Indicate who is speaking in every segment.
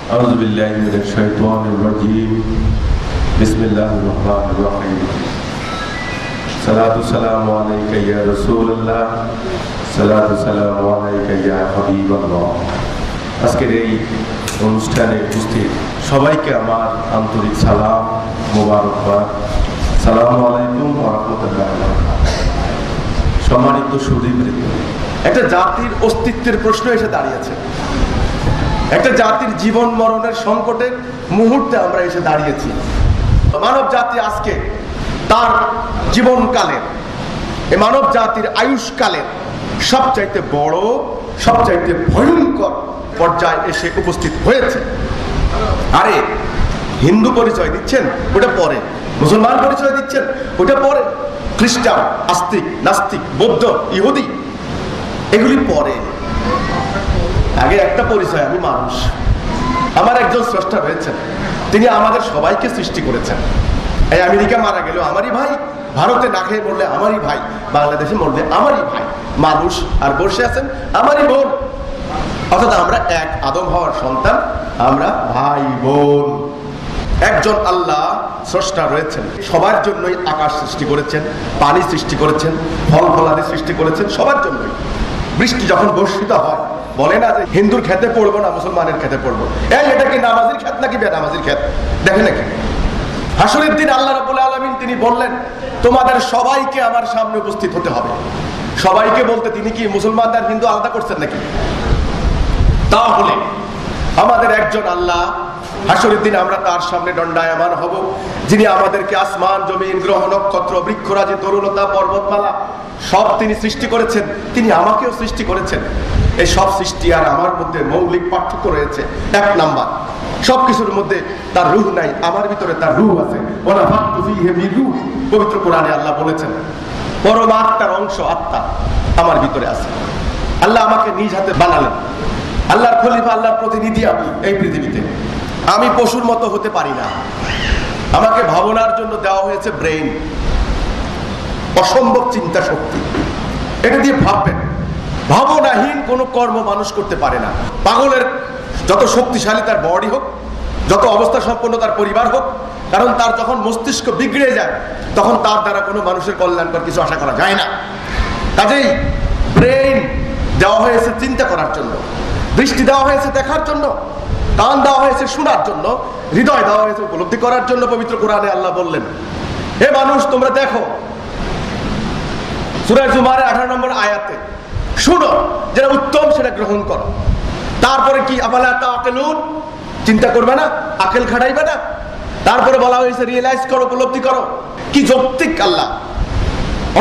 Speaker 1: أعوذ بالله من الشيطان الرجيم بسم الله الرحمن الرحيم صلاة السلام عليك يا رسول الله صلاة السلام عليك يا حبيب الله আজকের এই অনুষ্ঠানে উপস্থিত সবাইকে আমার আন্তরিক সালাম মোবারকবাদ। আসসালামু আলাইকুম ওয়া রাহমাতুল্লাহি ওয়া বারাকাতুহু। সম্মানিত সুধীবৃন্দ, একটা জাতির অস্তিত্বের প্রশ্ন এসে দাঁড়িয়েছে। একটা জাতির জীবন মরণের সংকটের মুহূর্তে আমরা এসে দাঁড়িয়েছি। মানব জাতি আজকে তার জীবনকালের, এই মানব জাতির আয়ুষ্কালের সবচাইতে বড়, সবচাইতে ভয়ঙ্কর পর্যায়ে এসে উপস্থিত হয়েছে। আরে হিন্দু পরিচয় দিচ্ছেন, ওটা পরে। মুসলমান পরিচয় দিচ্ছেন, ওটা পরে। খ্রিস্টান, আস্তিক, নাস্তিক, বৌদ্ধ, ইহুদি, এগুলি পরে। আগে একটা পরিচয়, আমি মানুষ। আমার একজন স্রষ্টা রয়েছেন, তিনি আমাদের সবাইকে সৃষ্টি করেছেন। এই আমেরিকা মারা গেল আমারই ভাই, ভারতে না খেয়ে মরলে আমারই ভাই, বাংলাদেশে মরলে আমারই ভাই। মানুষ আর বসে আছেন আমারই বোন। অর্থাৎ আমরা এক আদম হওয়ার সন্তান, আমরা ভাই বোন। একজন আল্লাহ স্রষ্টা রয়েছেন, সবার জন্যই আকাশ সৃষ্টি করেছেন, পানি সৃষ্টি করেছেন, ফল ফলাদি সৃষ্টি করেছেন, সবার জন্যই। বৃষ্টি যখন বর্ষিত হয়, বলে না যে হিন্দুর খেতে পড়বো না, মুসলমানের খেতে পড়বো। এটা কি নামাজির খেত নাকি বেনামাজির খেত? দেখে নাকি হাসরের দিন আল্লাহ রাব্বুল আলামিন তিনি বললেন, তোমাদের সবাইকে আমার সামনে উপস্থিত হতে হবে। সবাইকে বলতে তিনি কি মুসলমান আর হিন্দু আলাদা করছেন নাকি? তাহলে আমাদের একজন আল্লাহ, হাসরের দিন আমরা তার সামনে দণ্ডায়মান হব, যিনি আমাদেরকে আসমান, জমিন, গ্রহ, নক্ষত্র, বৃক্ষরাজি, তরুলতা, পর্বতমালা সব তিনি সৃষ্টি করেছেন। তিনি আমাকেও সৃষ্টি করেছেন। এই সব সৃষ্টি আর আমার মধ্যে মৌলিক পার্থক্য রয়েছে। এক নাম্বার, সবকিছুর মধ্যে তার রূহ নাই, আমার ভিতরে তার রূহ আছে। পবিত্র কোরআনে আল্লাহ বলেছেন, পরমাত্মার অংশ আত্মা আমার ভিতরে আছে। আল্লাহ আমাকে নিজ হাতে বানালেন, আল্লাহর খলিফা, আল্লাহর প্রতিনিধি আমি এই পৃথিবীতে। আমি পশুর মতো হতে পারি না। আমাকে ভাবনার জন্য দেওয়া হয়েছে ব্রেইন, অসম্ভব চিন্তা শক্তি। এটা দিয়ে ভাববেন। ভাবনাহীন কোনো কর্ম মানুষ করতে পারে না। পাগলের যত শক্তিশালী তার বডি হোক, যত অবস্থা সম্পন্ন তার পরিবার হোক, কারণ তার যখন মস্তিষ্ক বিগড়ে যায়, তখন তার দ্বারা কোনো মানুষের কল্যাণকর কিছু আশা করা যায় না। কাজেই ব্রেইন দেওয়া হয়েছে চিন্তা করার জন্য, দৃষ্টি দেওয়া হয়েছে দেখার জন্য, কান দেওয়া হয়েছে শোনার জন্য, হৃদয় দেওয়া হয়েছে উপলব্ধি করার জন্য। পবিত্র কোরআনে আল্লাহ বললেন, হে মানুষ, তোমরা দেখো। সূরা জুমারে 18 নম্বর আয়াতে, শুনো, যেটা উত্তম সেটা গ্রহণ করো। তারপরে কি, আফালা তাআকিলুন, চিন্তা করবে না, আকল খাটাইবে না। তারপরে বলা হয়েছে রিয়েলাইজ করো, উপলব্ধি করো। কি যৌক্তিক আল্লাহ!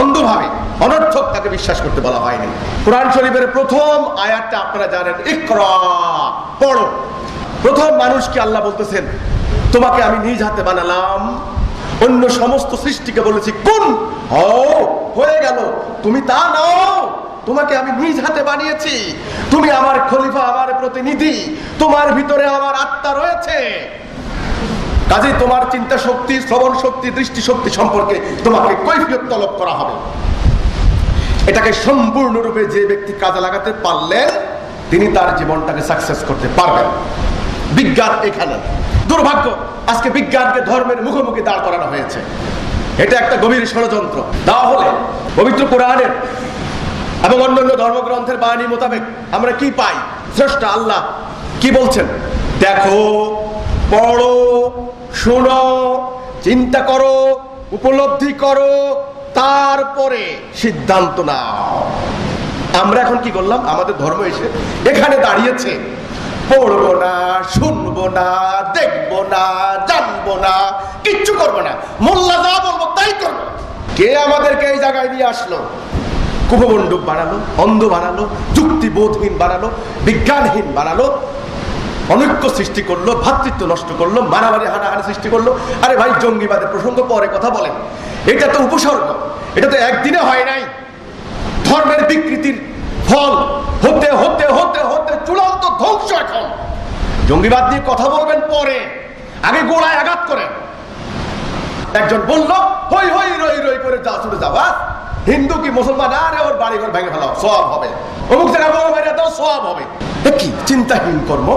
Speaker 1: অন্ধভাবে, অনর্থক তাকে বিশ্বাস করতে বলা হয়নি। কোরআন শরীফের প্রথম আয়াতটা আপনারা জানেন, ইকরা, পড়ো। প্রথম মানুষকে আল্লাহ বলতেছেন, তোমাকে আমি নিজ হাতে বানালাম। অন্য সমস্ত সৃষ্টিকে বলেছি কুন, হও, হয়ে গেল। তুমি তা নাও, তোমাকে আমি নিজ হাতে বানিয়েছি। তুমি আমার খলিফা, আমার প্রতিনিধি। তোমার ভিতরে আমার আত্মা রয়েছে। কাজে তোমার চিন্তা শক্তি, শ্রবণ শক্তি, দৃষ্টি শক্তি সম্পর্কে তোমাকে কৈফিয়ত তলব করা হবে। এটাকে সম্পূর্ণরূপে যে ব্যক্তি কাজে লাগাতে পারলেন, তিনি তার জীবনটাকে সাকসেস করতে পারবেন। বিজ্ঞান এখানে দুর্ভাগ্য, আজকে বিজ্ঞানকে ধর্মের মুখোমুখি দাঁড় করানো হয়েছে। এটা একটা গভীর ষড়যন্ত্র। তাহলে পবিত্র কোরআনের এবং অন্যান্য ধর্মগ্রন্থের বাণী মোতাবেক আমরা কি পাই? স্রষ্টা আল্লাহ কি বলছেন? দেখো, পড়ো, শোনো, চিন্তা করো, উপলব্ধি করো, তারপরে সিদ্ধান্ত নাও। আমরা এখন কি করলাম? আমাদের ধর্ম এসে এখানে দাঁড়িয়েছে, পড়বো না, শুনবো না, দেখবো না, জানবো না, কিচ্ছু করবো না, মোল্লা যা বলবো তাই করবো। কে আমাদেরকে এই জায়গায় নিয়ে আসলো? কুপমণ্ডপ বানালো, অন্ধ বানালো, যুক্তিবোধহীন বানালো, বিজ্ঞানহীন বানালো, অনৈক্য সৃষ্টি করলো, ভ্রাতৃত্ব নষ্ট করলো, মারামারি হানাহানি সৃষ্টি করলো। আরে ভাই, জঙ্গিবাদের প্রসঙ্গ পরে কথা বলেন। এটা তো উপসর্গ, এটা তো একদিনে হয় নাই। ধর্মের বিকৃতির ফল হতে হতে হতে হতে চূড়ান্ত ধ্বংস। এখন জঙ্গিবাদ নিয়ে কথা বলবেন পরে, আগে গোড়ায় আঘাত করেন। একজন বলল হই হই রই রই করে যা ছুটে যাওয়া, হিন্দু কি মুসলমান, আরে ওর বাড়ি ঘর ভেঙে ফেলা সওয়াব হবে, অমুক জায়গায় বোমা মেরে দাও সওয়াব হবে। কি চিন্তাহীন কর্ম!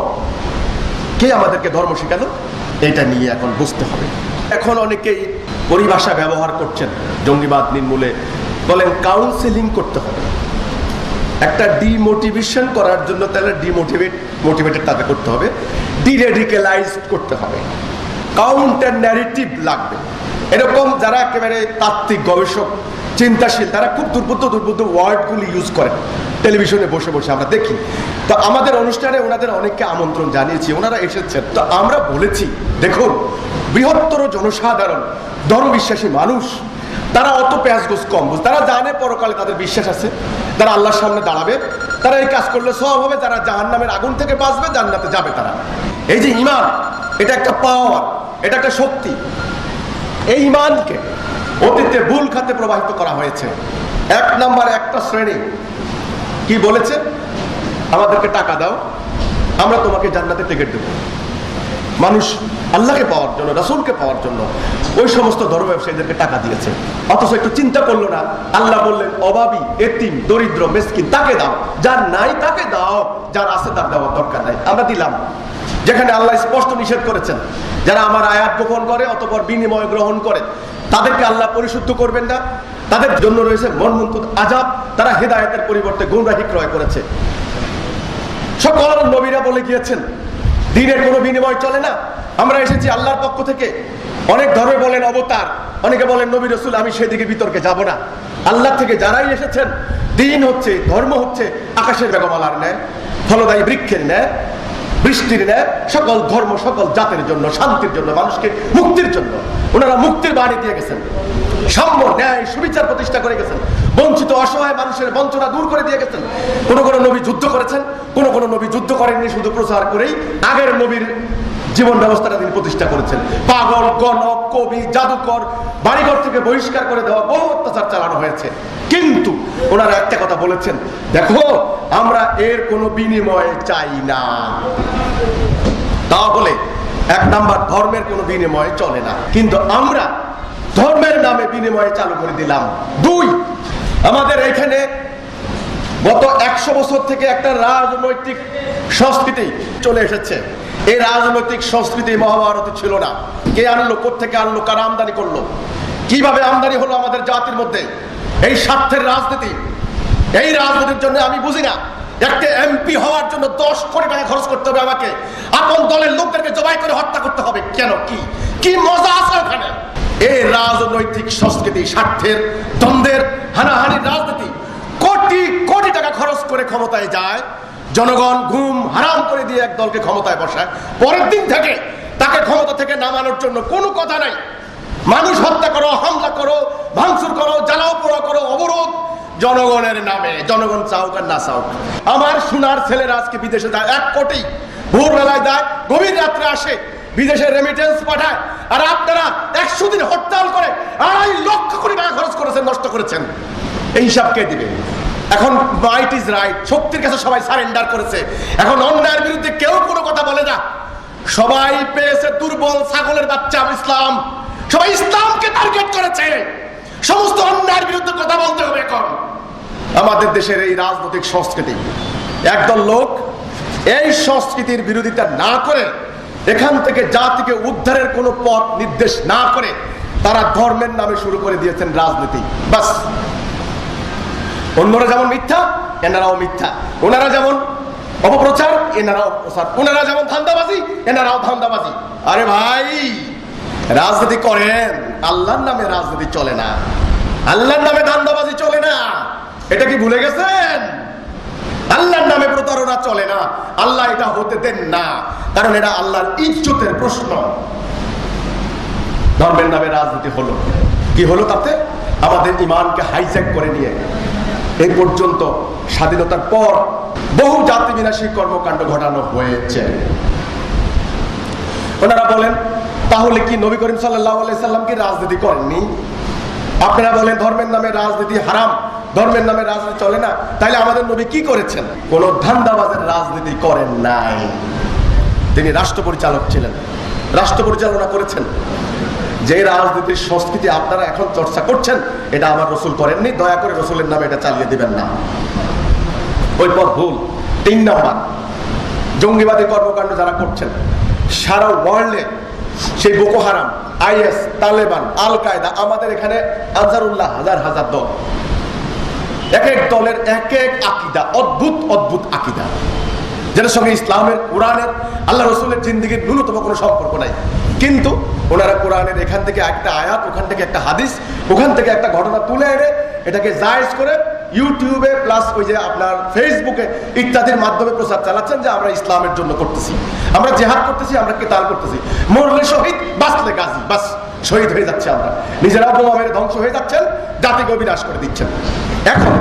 Speaker 2: কে আমাদেরকে ধর্ম শেখালো? এটা নিয়ে এখন বুঝতে হবে। এখন অনেকেই পরিভাষা ব্যবহার করছেন জঙ্গিবাদ নির্মূলে, বলেন কাউন্সেলিং করতে হবে। একটা ডিমোটিভেশন করার জন্য তাহলে মোটিভেটেড তাকে করতে হবে, ডিরেডিক্যালাইজ করতে হবে, কাউন্টার ন্যারেটিভ লাগবে। এরকম যারা একেবারে তাত্ত্বিক গবেষক চিন্তাশীল তারা খুব দুর্বোধ্য ওয়ার্ডগুলি ইউজ করেন, টেলিভিশনে বসে বসে আমরা দেখি। তো আমাদের অনুষ্ঠানে ওনাদের অনেককে আমন্ত্রণ জানিয়েছি, ওনারা এসেছেন। তো আমরা বলেছি দেখুন, বৃহত্তর জনসাধারণ ধর্মবিশ্বাসী মানুষ, তারা অত পেঁয়াজগোছ কম বুঝ, তারা জানে পরকালে তাদের বিশ্বাস আছে, তারা আল্লাহর সামনে দাঁড়াবে, তারা এই কাজ করলে সওয়াব হবে, তারা জাহান্নামের আগুন থেকে বাঁচবে, জান্নাতে যাবে তারা। এই যে ঈমান, এটা একটা পাওয়ার, এটা একটা শক্তি। এই ঈমানকে অতীতে ভুল খাতে প্রবাহিত করা হয়েছে। এক নাম্বার একটা শ্রেণী কি বলেছে, আমাদেরকে টাকা দাও, আমরা তোমাকে জান্নাতে টিকিট দেব। মানুষ আল্লাহকে পাওয়ার জন্য, রাসূলকে পাওয়ার জন্য ওই সমস্ত ধর্ম ব্যবসায়ীদেরকে টাকা দিয়েছে, অথচ একটু চিন্তা করলো না। আল্লাহ বললেন অভাবী, এতিম, দরিদ্র, মিসকিন তাকে দাও, যার নাই তাকে দাও, যার আছে তার দেওয়ার দরকার নাই। আমরা দিলাম, যেখানে আল্লাহ স্পষ্ট নিষেধ করেছেন যারা আমার আয়াত গোপন করে অতঃপর বিনিময় গ্রহণ করে তাদেরকে আল্লাহ পরিশুদ্ধ করবেন না, তাদের জন্য রয়েছে মর্মন্তুদ আযাব। তারা হেদায়েতের পরিবর্তে গোমরাহি ক্রয় করেছে। সকল নবীরা বলে গিয়েছেন দ্বীনের কোনো বিনিময় চলে না। আমরা এসেছি আল্লাহর পক্ষ থেকে। অনেক ধর্মে বলেন অবতার, অনেকে বলেন নবী রাসূল, আমি সেদিকে বিতর্কে যাব না। আল্লাহ থেকে যারাই এসেছেন, দ্বীন হচ্ছে, ধর্ম হচ্ছে আকাশের মেঘমালার ন্যায়, ফলদায়ী বৃক্ষের ন্যায়, বৃষ্টির ন্যায়, সকল ধর্ম সকল জাতের জন্য, শান্তির জন্য, মানুষকে মুক্তির জন্য। ওনারা মুক্তির বাণী দিয়ে গেছেন, সাম্য, ন্যায়, সুবিচার প্রতিষ্ঠা করে গেছেন, বঞ্চিত অসহায় মানুষের বঞ্চনা দূর করে দিয়ে গেছেন। কোন কোন নবী যুদ্ধ করেছেন, কোন কোন নবী যুদ্ধ করেননি, শুধু প্রচার করেই আগের নবীর জীবন ব্যবস্থাটা তিনি প্রতিষ্ঠা করেছেন। পাগল, গণক, কবি, জাদুকর, বাড়িঘর থেকে বহিষ্কার করে দেওয়া, বহু অত্যাচার চালানো হয়েছে। কিন্তু ওনারা একটা কথা বলেছেন, দেখো আমরা এর কোনো বিনিময় চাই না। তাহলে এক নাম্বার, ধর্মের কোনো বিনিময় চলে না, কিন্তু আমরা ধর্মের নামে বিনিময় চালু করে দিলাম। দুই, আমাদের এখানে গত 100 বছর থেকে একটা রাজনৈতিক সংস্কৃতি চলে এসেছে। এই রাজনৈতিক সংস্কৃতি মহাভারতে ছিল না। কে আনলো, কোত্থেকে আনলো, কারা আমদানি করলো, কিভাবে আমদানি হলো আমাদের জাতির মধ্যে? এই স্বার্থের রাজনীতি। এই রাজনীতির জন্য আমি বুঝি না, একটা এমপি হওয়ার জন্য 10 কোটি টাকা খরচ করতে হবে আমাকে, আপন দলের লোকদেরকে জবাই করে হত্যা করতে হবে। কেন? কি মজা আছে ওখানে? এই রাজনৈতিক সংস্কৃতি, স্বার্থের দ্বন্দ্বের, হানাহানির রাজনীতি। কোটি কোটি টাকা খরচ করে ক্ষমতায় যায়, জনগণ ঘুম হারাম করে দিয়ে এক দলকে ক্ষমতায় বসায়, পরের দিন থেকে তাকে ক্ষমতা থেকে নামানোর জন্য কোনো কথা নাই। মানুষ হত্যা করো, হামলা করো, ভাঙচুর করো, জ্বালাও পোড়া করো, অবরোধ, জনগণের নামে। জনগণ চাউক আর না চাউক। আমার সোনার ছেলেরা আজকে বিদেশে যায়, 1 কোটি ভোরবেলায় যায়, গভীর রাত্রে আসে, বিদেশে রেমিটেন্স পাঠায়। আর আপনারা 100 দিন হরতাল করে 2.5 লক্ষ কোটি টাকা খরচ করেছেন, নষ্ট করেছেন। এই হিসাব কে দিবে? এখন রাইট ইজ রাইট, শক্তির কাছে সবাই সারেন্ডার করেছে। এখন অন্যায়ের বিরুদ্ধে কেউ কোনো কথা বলে না। সবাই পেয়েছে দুর্বল ছাগলের বাচ্চা ইসলাম। সবাই ইসলামকে টার্গেট করেছে। সমস্ত অন্যায়ের বিরুদ্ধে কথা বলতে হবে। এখন আমাদের দেশের এই রাজনৈতিক সংস্কৃতি, একদল লোক এই সংস্কৃতির বিরোধিতা না করে, এখান থেকে জাতিকে উদ্ধারের কোনো পথ নির্দেশ না করে, তারা ধর্মের নামে শুরু করে দিয়েছেন রাজনীতি। বাস, অন্যরা যেমন মিথ্যা, এনারাও মিথ্যা। ওনারা যেমন অপপ্রচার, এনারাও প্রচার। ওনারা যেমন ধান্দাবাজি, এনারাও ধান্দাবাজি। আরে ভাই, রাজনীতি করেন, আল্লাহর নামে রাজনীতি চলে না, আল্লাহর নামে ধান্দাবাজি চলে না। এটা কি ভুলে গেছেন? আল্লাহর নামে প্রতারণা চলে না। আল্লাহ এটা হতে দেন না, কারণ এটা আল্লাহর ইজ্জতের প্রশ্ন। ধর্মের নামে রাজনীতি হলো, কি হলো তাতে? আমাদের ঈমানকে হাইজ্যাক করে নিয়ে এই পর্যন্ত স্বাধীনতার পর বহু জাতি বিনাশী কর্মকাণ্ড ঘটানো হয়েছে। ওনারা বলেন, তাহলে কি নবী করিম সাল্লাল্লাহু আলাইহি সাল্লাম কি রাজনীতি করেননি? আপনারা বলেন ধর্মের নামে রাজনীতি হারাম, ধর্মের নামে রাজনীতি চলে না। তাইলে আমাদের নবী কি করেছেন? কোন ধান্দাবাজের রাজনীতি করেন নাই। তিনি রাষ্ট্র পরিচালক ছিলেন, রাষ্ট্র পরিচালনা করেছেন। যে রাজনীতির সংস্কৃতি আপনারা এখন চর্চা করছেন, এটা আমার রাসূল করেননি। দয়া করে রাসূলের নামে এটা চালিয়ে দিবেন না, ওই পথ ভুল। 3 নাম্বার, জঙ্গিবাদী কর্মকাণ্ড যারা করছেন, সারা ওয়ার্ল্ডে সেই বোকো হারাম, আইএস, তালেবান, আল কায়দা, আমাদের এখানে আনসারুল্লাহ, হাজার হাজার দল, এক এক দলের এক এক আকীদা, অদ্ভুত অদ্ভুত আকীদা, যেটার সঙ্গে ইসলামের, কোরআনের, আল্লাহ রসুলের জিন্দেগির ন্যূনতম কোনো সম্পর্ক নাই। কিন্তু ওনারা কোরআনের এখান থেকে একটা আয়াত, ওখান থেকে একটা হাদিস, ওখান থেকে একটা ঘটনা তুলে এনে এটাকে জায়েজ করে ইউটিউবে প্লাস ওই যে আপনার ফেসবুকে ইত্যাদির মাধ্যমে প্রচার চালাচ্ছেন যে আমরা ইসলামের জন্য করতেছি, আমরা জেহাদ করতেছি, আমরা কিতাল করতেছি, মরলে শহীদ, বাঁচলে গাজী, বাস শহীদ হয়ে যাচ্ছে আমরা, নিজেরা বোমা মেরে ধ্বংস হয়ে যাচ্ছেন, জাতিকে বিনাশ করে দিচ্ছেন। এখন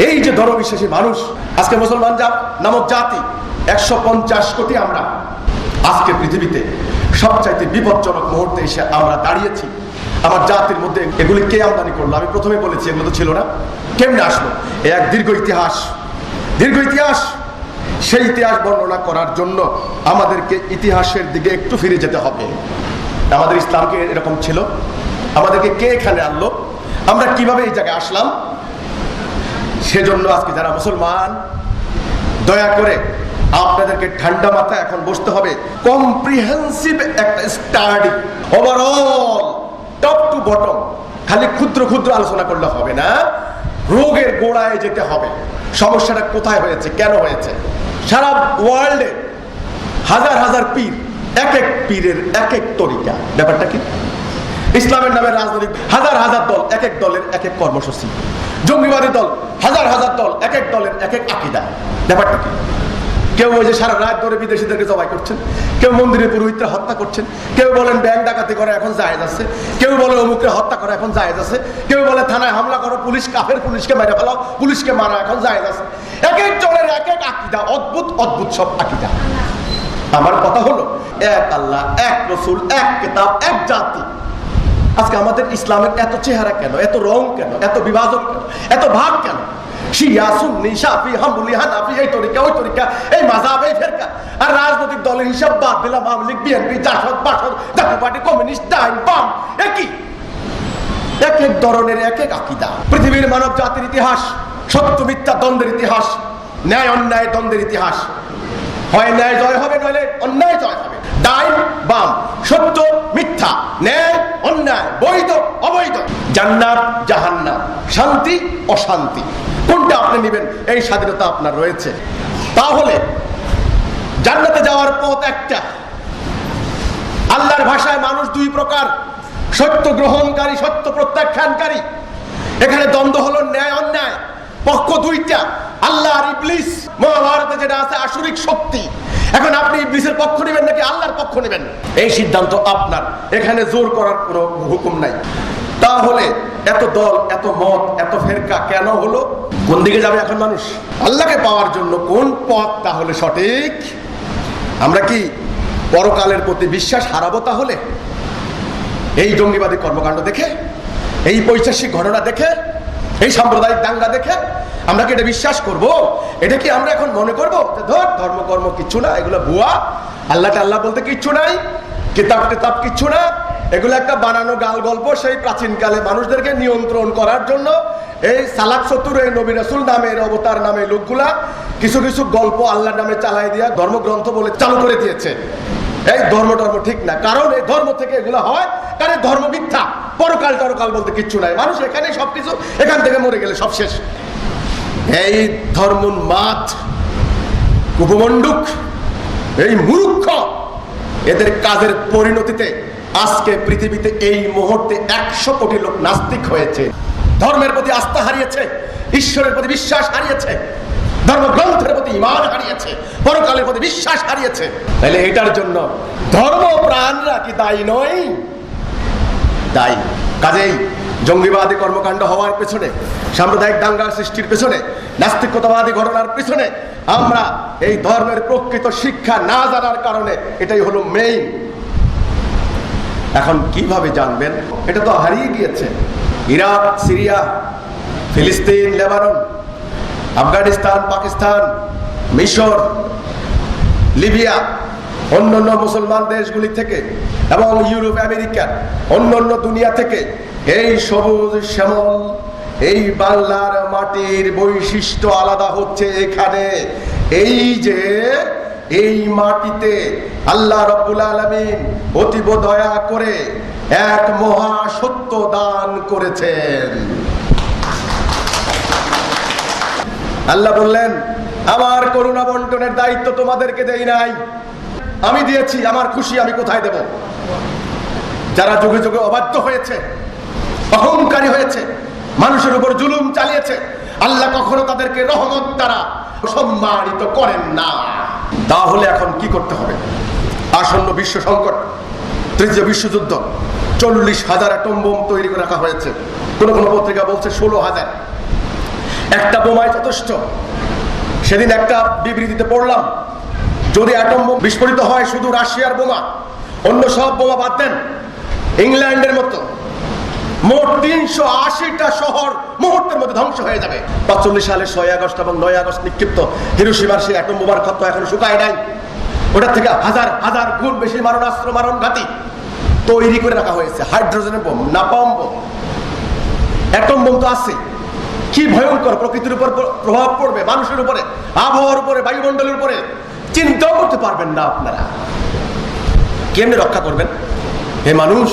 Speaker 2: এই যে ধর্মবিশ্বাসী মানুষ, আজকে মুসলমান নামক জাতি 150 কোটি, আমরা আজকে পৃথিবীতে সবচাইতে বিপজ্জনক মুহূর্তে এসে আমরা দাঁড়িয়েছি। আমার জাতির মধ্যে এগুলি কে আমদানি করলো? আমি প্রথমে বলেছি এগুলো তো ছিল না, কেমনে আসলো? এক দীর্ঘ ইতিহাস, দীর্ঘ ইতিহাস। সেই ইতিহাস বর্ণনা করার জন্য আমাদেরকে ইতিহাসের দিকে একটু ফিরে যেতে হবে। আমাদের ইসলামকে এরকম ছিল, আমাদেরকে কে এখানে আনলো, আমরা কিভাবে এই জায়গায় আসলাম। সেজন্য আজকে যারা মুসলমান, দয়া করে আপনাদেরকে ঠান্ডা মাথায় এখন বসতে হবে, কম্প্রিহেন্সিভ একটা study, overall top to bottom. খালি ক্ষুদ্র ক্ষুদ্র আলোচনা করলে হবে না, রোগের গোড়ায় যেতে হবে। সমস্যাটা কোথায় হয়েছে, কেন হয়েছে? সারা ওয়ার্ল্ডে হাজার হাজার পীর, এক এক পীরের এক এক তরিকা। ব্যাপারটা কি? ইসলামের নামে রাজনৈতিক হাজার হাজার দল, এক এক দলের এক এক কর্মসূচি। জঙ্গিবাদী দল, হাজার হাজার দল, এক এক দলের এক এক আকীদা। ব্যাপারটা কি? কেউ ওই যে সারা রাত ধরে বিদেশিদেরকে জবাই করছেন, কেউ মন্দিরের পুরোহিতরা হত্যা করছেন, কেউ বলেন ব্যাংক ডাকাতি করে এখন জায়েজ আছে, কেউ বলে অমুককে হত্যা করে এখন জায়েজ আছে, কেউ বলে থানায় হামলা করো, পুলিশ কাফের, পুলিশকে মেরে ফেলাও, পুলিশকে মারা এখন জায়েজ আছে। এক এক জনের এক এক আকীদা, অদ্ভুত অদ্ভুত সব আকীদা। আমার কথা হলো, এক আল্লাহ, এক রসুল, এক কিতাব, এক জাতি। আজকে আমাদের ইসলামের এত চেহারা কেন, এত রং কেন, এত বিভাজন কেন, এত ভাগ কেন? শিয়া, সুন্নি, শাফি, হাম্বলি, হানাফি, এই তরিকা, ওই তরিকা, এই মাযহাব, এই ফিরকা। আর রাজনৈতিক দলের হিসাব বাদ দিলাম, আওয়ামী লীগ, বিএনপি, জাসদ, বাসদ, জাতীয় পার্টি, কমিউনিস্ট, ডাইন, বাম, একই, এক এক ধরনের এক এক আকীদা। পৃথিবীর মানব জাতির ইতিহাস সত্য মিথ্যা দ্বন্দ্বের ইতিহাস, ন্যায় অন্যায় দ্বন্দ্বের ইতিহাস। হয় ন্যায় জয় হবে, নইলে অন্যায় জয় হবে। ডাইন বাম, সত্য মিথ্যা, ন্যায় অন্যায়, বৈধ অবৈধ, জান্নাত জাহান্নাম, শান্তি অশান্তি, কোনটা আপনি নেবেন এই স্বাধীনতা আপনার রয়েছে। তাহলে জান্নাতে যাওয়ার পথ একটা। আল্লাহর ভাষায় মানুষ দুই প্রকার, সত্য গ্রহণকারী, সত্য প্রত্যাখ্যানকারী। এখানে দ্বন্দ্ব হলো ন্যায় অন্যায়, পক্ষ দুইটা, আল্লাহ আর ইবলিস। মহাভারতে যেটা আছে আসুরিক শক্তি। এখন আপনি ইবলিসের পক্ষ নেবেন নাকি আল্লাহর পক্ষ নেবেন, এই সিদ্ধান্ত আপনার, এখানে জোর করার কোনো হুকুম নাই। তাহলে এত দল, এত মত, এত ফেরকা কেন হলো? কোন দিকে যাবে এখন মানুষ? আল্লাহকে পাওয়ার জন্য কোন পথ তাহলে সঠিক? আমরা কি পরকালের প্রতি বিশ্বাস হারাবো তাহলে? এই জঙ্গিবাদী কর্মকাণ্ড দেখে, এই পৈশাচিক ঘটনা দেখে, এই সাম্প্রদায়িক দাঙ্গা দেখে আমরা কি এটা বিশ্বাস করব? এটা কি আমরা এখন মনে করবো যে ধর্মকর্ম কিচ্ছু না, এগুলো ভুয়া, আল্লাহটা আল্লাহ বলতে কিচ্ছু নাই, কিতাব টিতাব কিচ্ছু না, এগুলো একটা বানানো গাল গল্প, সেই প্রাচীনকালে মানুষদেরকে নিয়ন্ত্রণ করার জন্য এই সালাক চতুর, এই নবী রাসূল নামের অবতার নামে লোকগুলা কিছু কিছু গল্প আল্লাহর নামে চালাই দিয়া ধর্মগ্রন্থ বলে চালু করে দিয়েছে। এই ধর্ম ঠিক না, কারণ এই ধর্ম থেকে এগুলো হয়, কারণ ধর্ম মিথ্যা, পরকাল টরকাল বলতে কিচ্ছু নাই, মানুষ এখানে সবকিছু, এখান থেকে মরে গেলে সব শেষ। এই ধর্মোন্মাদ, কুপমণ্ডুক, এই মূর্খ, এদের কাজের পরিণতিতে আজকে পৃথিবীতে এই মুহূর্তে 100 কোটি লোক নাস্তিক হয়েছে, ধর্মের প্রতি আস্থা হারিয়েছে, ঈশ্বরের প্রতি বিশ্বাস হারিয়েছে, ধর্মগ্রন্থের প্রতি ঈমান হারিয়েছে, পরকালের প্রতি বিশ্বাস হারিয়েছে। তাহলে এটার জন্য ধর্মপ্রাণরা কি দায়ী নয়? দায়ী। কাজেই জঙ্গিবাদী কর্মকাণ্ড হওয়ার পেছনে, সাম্প্রদায়িক দাঙ্গার সৃষ্টির পেছনে, নাস্তিকতাবাদী ঘটনার পেছনে আমরা এই ধর্মের প্রকৃত শিক্ষা না জানার কারণে, এটাই হলো মেইন। এখন কিভাবে জানবেন? এটা তো হারিয়ে গিয়েছে। ইরাক, সিরিয়া, ফিলিস্তিন, লেবানন, আফগানিস্তান, পাকিস্তান, মিশর, লিবিয়া, অন্যান্য মুসলমান দেশগুলি থেকে এবং ইউরোপ, আমেরিকা, অন্যান্য দুনিয়া থেকে এই সবুজ শ্যামল এই বাংলার মাটির বৈশিষ্ট্য আলাদা হচ্ছে এখানে। এই যে এই মাটিতে আল্লাহ রাব্বুল আলামিন অতীব দয়া করে এক মহা সত্য দান করেছেন। আল্লাহ বললেন, আমার করুণা বন্টনের দায়িত্ব তোমাদেরকে দেই নাই, আমি দিয়েছি। আমার খুশি আমি কোথায় দেব? যারা যুগে যুগে অবাধ্য হয়েছে, অহংকারী হয়েছে, মানুষের উপর জুলুম চালিয়েছে, আল্লাহ কখনো তাদেরকে রহমত দ্বারা সম্মানিত করেন না। তাহলে এখন কি করতে হবে? আসন্ন বিশ্ব সংকট, তৃতীয় বিশ্বযুদ্ধ, 40,000 অ্যাটম বোম তৈরি করে রাখা হয়েছে। কোন কোন পত্রিকা বলছে 16,000। একটা বোমায় যথেষ্ট। সেদিন একটা বিবৃতিতে পড়লাম, যদি অ্যাটম বোম বিস্ফোরিত হয় শুধু রাশিয়ার বোমা, অন্য সব বোমা বাদ দেন, ইংল্যান্ডের মতো মোট 380টা শহর মুহূর্তের মধ্যে ধ্বংস হয়ে যাবে। 45 সালে 6 আগস্ট এবং 9 আগস্ট নিক্ষিপ্ত হিরোশিমার সেই অ্যাটম বোমার ক্ষত এখনো শুকায় নাই। ওটার থেকে হাজার হাজার গুণ বেশি মারণাস্ত্র, মারণঘাতী তৈরি করে রাখা হয়েছে। হাইড্রোজেনের বোম, নাপাম বোম, অ্যাটম বোম তো আছে। কি ভয়ঙ্কর প্রকৃতির উপর প্রভাব পড়বে, মানুষের উপরে, আবহাওয়ার উপরে, বায়ুমণ্ডলের উপরে চিন্তাও করতে পারবেন না আপনারা। কেমনে রক্ষা করবেন? হে মানুষ,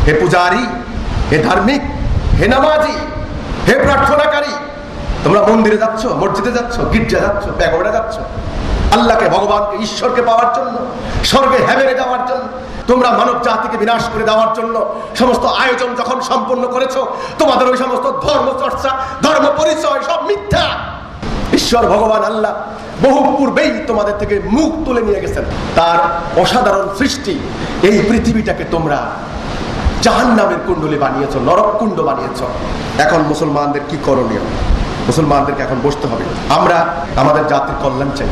Speaker 2: হে পূজারী, হে ধার্মিক, হে নামাজি, হে প্রার্থনাকারী, তোমরা মন্দিরে যাচ্ছ, মসজিদে যাচ্ছ, গির্জা যাচ্ছ, প্যাগোডা যাচ্ছ আল্লাহকে, ভগবানকে, ঈশ্বরকে পাওয়ার জন্য, স্বর্গে হেভেনে যাওয়ার জন্য। তোমরা মানব জাতিকে বিনাশ করে দেওয়ার জন্য সমস্ত আয়োজন যখন সম্পন্ন করেছো, তোমাদের ওই সমস্ত ধর্ম চর্চা, ধর্ম পরিচয় সব মিথ্যা। ঈশ্বর ভগবান আল্লাহ বহু পূর্বেই তোমাদের থেকে মুখ তুলে নিয়ে গেছেন। তার অসাধারণ সৃষ্টি এই পৃথিবীটাকে তোমরা জাহান্নামের কুণ্ডলী বানিয়েছ, নরক কুণ্ড বানিয়েছ। এখন মুসলমানদের কি করণীয়? মুসলমানদেরকে এখন বসতে হবে। আমরা আমাদের জাতির কল্যাণ চাই।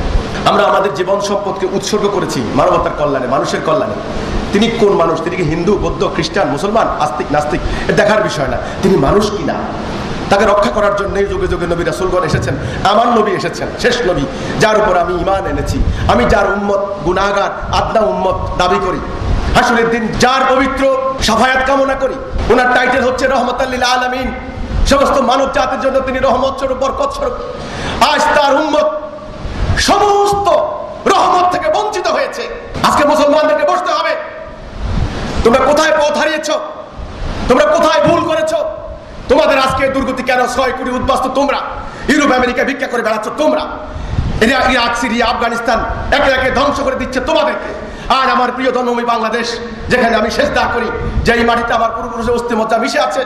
Speaker 2: আমরা আমাদের জীবন সম্পদকে উৎসর্গ করেছি মানবতার কল্যাণে, মানুষের কল্যাণে। তিনি কোন মানুষ? তিনি কি হিন্দু, বৌদ্ধ, খ্রিস্টান, মুসলমান, আস্তিক, নাস্তিক, দেখার বিষয় না। তিনি মানুষ কিনা, তাকে রক্ষা করার জন্য যুগে যুগে নবী রাসূলগণ এসেছেন। আমার নবী এসেছেন, শেষ নবী, যার উপর আমি ঈমান এনেছি, আমি যার উম্মত, গুনাহগার, আদনা উম্মত দাবি করি। হাসরের দিন যার পবিত্র শাফায়াত কামনা করি। ওনার টাইটেল হচ্ছে রহমতাল লিল আলামিন। সমস্ত মানব জাতির জন্য তিনি রহমত স্বরূপ, বরকত স্বরূপ। আজ তার উম্মত সমস্ত রহমত থেকে বঞ্চিত হয়েছে। আজকে মুসলমানদেরকে বসতে হবে। তোমরা কোথায় পথ হারিয়েছ? তোমরা কোথায় ভুল করেছ? তোমাদের আজকে দুর্গতি কেন? 6 কোটি উদ্বাস্ত তোমরা, ইউরোপ আমেরিকা ভিক্ষা করে বেড়াচ্ছ তোমরা। ইরাক, সিরিয়া, আফগানিস্তান একে একে ধ্বংস করে দিচ্ছে তোমাদেরকে। আর আমার প্রিয় জন্মভূমি বাংলাদেশ, যেখানে আমি সেজদা করি, যেই মাটিতে আমার পূর্বপুরুষের অস্থিমজ্জা মিশে আছে,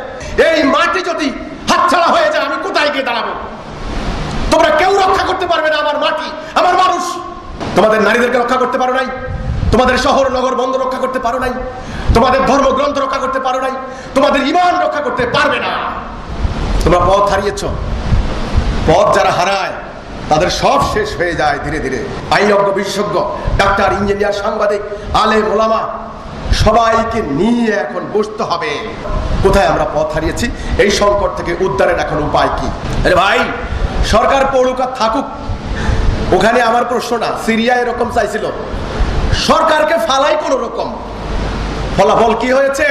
Speaker 2: এই মাটি যদি হাতছাড়া হয়ে যায় আমি কোথায় গিয়ে দাঁড়াবো? তোমরা কেউ রক্ষা করতে পারবে না আমার মাটি, আমার মানুষ। তোমাদের নারীদেরকে রক্ষা করতে পারো নাই, তোমাদের শহর নগর বন্ধ রক্ষা করতে পারো নাই, তোমাদের ধর্মগ্রন্থ রক্ষা করতে পারো নাই, তোমাদের ঈমান রক্ষা করতে পারবে না। তোমরা পথ হারিয়েছ। পথ যারা হারায় তাদের সব শেষ হয়ে যায় ধীরে ধীরে। আইনজ্ঞ, বিশেষজ্ঞ, ডাক্তার, ইঞ্জিনিয়ার, সাংবাদিক, আলেম, ওলামা সবাইকে নিয়ে এখন বসতে হবে। কোথায় আমরা পথ হারিয়েছি? এই সংকট থেকে উদ্ধারের এখন উপায় কি? আরে ভাই, সরকার পড়ুক আর থাকুক, ওখানে আমার প্রশ্ন না। সিরিয়া এরকম চাইছিল, সরকারকে ফালাই কোন রকম। ফলাফল কি হয়েছে?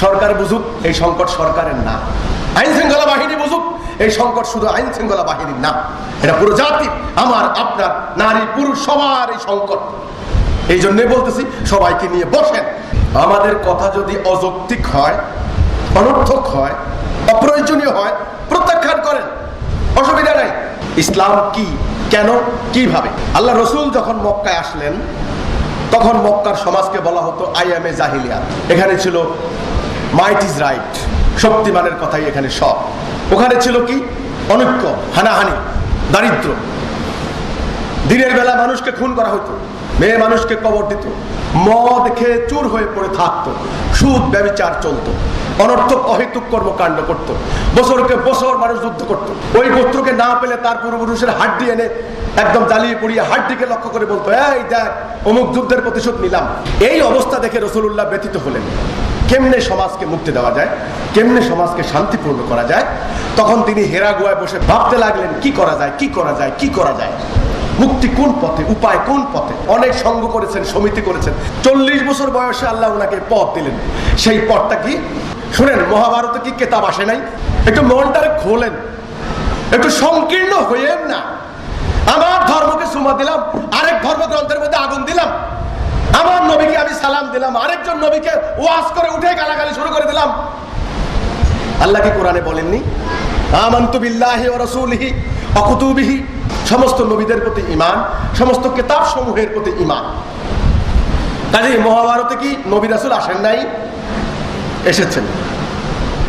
Speaker 2: সরকার বুঝুক এই সংকট সরকারের না, আইন শৃঙ্খলা বাহিনী বুঝুক এই সংকট শুধু আইন শৃঙ্খলা বাহিনীর না, এটা পুরো জাতির, আমার, আপনার, নারী, পুরুষ সবার এই সংকট। এই জন্যই বলতেছি সবাইকে নিয়ে বসেন। আমাদের কথা যদি অযৌক্তিক হয়, অনর্থক হয়, অপ্রয়োজনীয় হয়, প্রত্যাখ্যান করেন, অসুবিধা নাই। ইসলাম কি, কেন, কিভাবে? আল্লাহ রসুল যখন মক্কায় আসলেন তখন মক্কার সমাজকে বলা হতো আইএমএ জাহিলিয়া। এখানে ছিল মাইট ইজ রাইট, শক্তিমানের কথাই এখানে সব। ওখানে ছিল কি? অনৈক্য, হানাহানি, দারিদ্র। দিনের বেলা মানুষকে খুন করা হতো, মেয়ে মানুষকে কবর দিত, মদ খেয়ে চুর হয়ে পড়ে থাকতো, সুদ ব্যভিচার চলতো, অনর্থক অহেতুক কর্মকাণ্ড করত। বছরকে বছর মানুষ যুদ্ধ করত। ওই গোত্রকে না পেলে তার পূর্বপুরুষের হাড্ডি এনে একদম জ্বালিয়ে পুড়িয়ে হাড্ডিকে লক্ষ্য করে বলতো, এই দেখ অমুক যুদ্ধের প্রতিশোধ নিলাম। এই অবস্থা দেখে রাসূলুল্লাহ ব্যথিত হলেন, কেমনে সমাজকে মুক্তি দেওয়া যায়, কেমনে সমাজকে শান্তিপূর্ণ করা যায়। তখন তিনি হেরা গুহায় বসে ভাবতে লাগলেন, কি করা যায়, কি করা যায়, কি করা যায়, মুক্তি কোন পথে, উপায় কোন পথে। অনেক সঙ্গ করেছেন, সমিতি করেছেন। 40 বছর বয়সে আল্লাহ ওনাকে পথ দিলেন। সেই পথটা কি শুনেন, মহাভারতে কি কেতাব আসে নাই? একটু মনটারে খোলেন, একটু সংকীর্ণ হইয়েন না। আমার ধর্মকে সুমা দিলাম, আরেক ধর্মগ্রন্থের মধ্যে আগুন দিলাম। আমার নবীকে আমি সালাম দিলাম, আরেকজন নবীকে ওয়াজ করে উঠে গালাগালি শুরু করে দিলাম। আল্লাহ কি কোরআনে বলেননি আমানতু বিল্লাহি ওয়া রাসূলিহি ওয়া কুতুবিহি? সমস্ত নবীদের প্রতি ঈমান, সমস্ত কিতাব সমূহের প্রতি ঈমান। কাজেই মহাভারতে কি নবী রাসূল আসেন নাই? এসেছেন।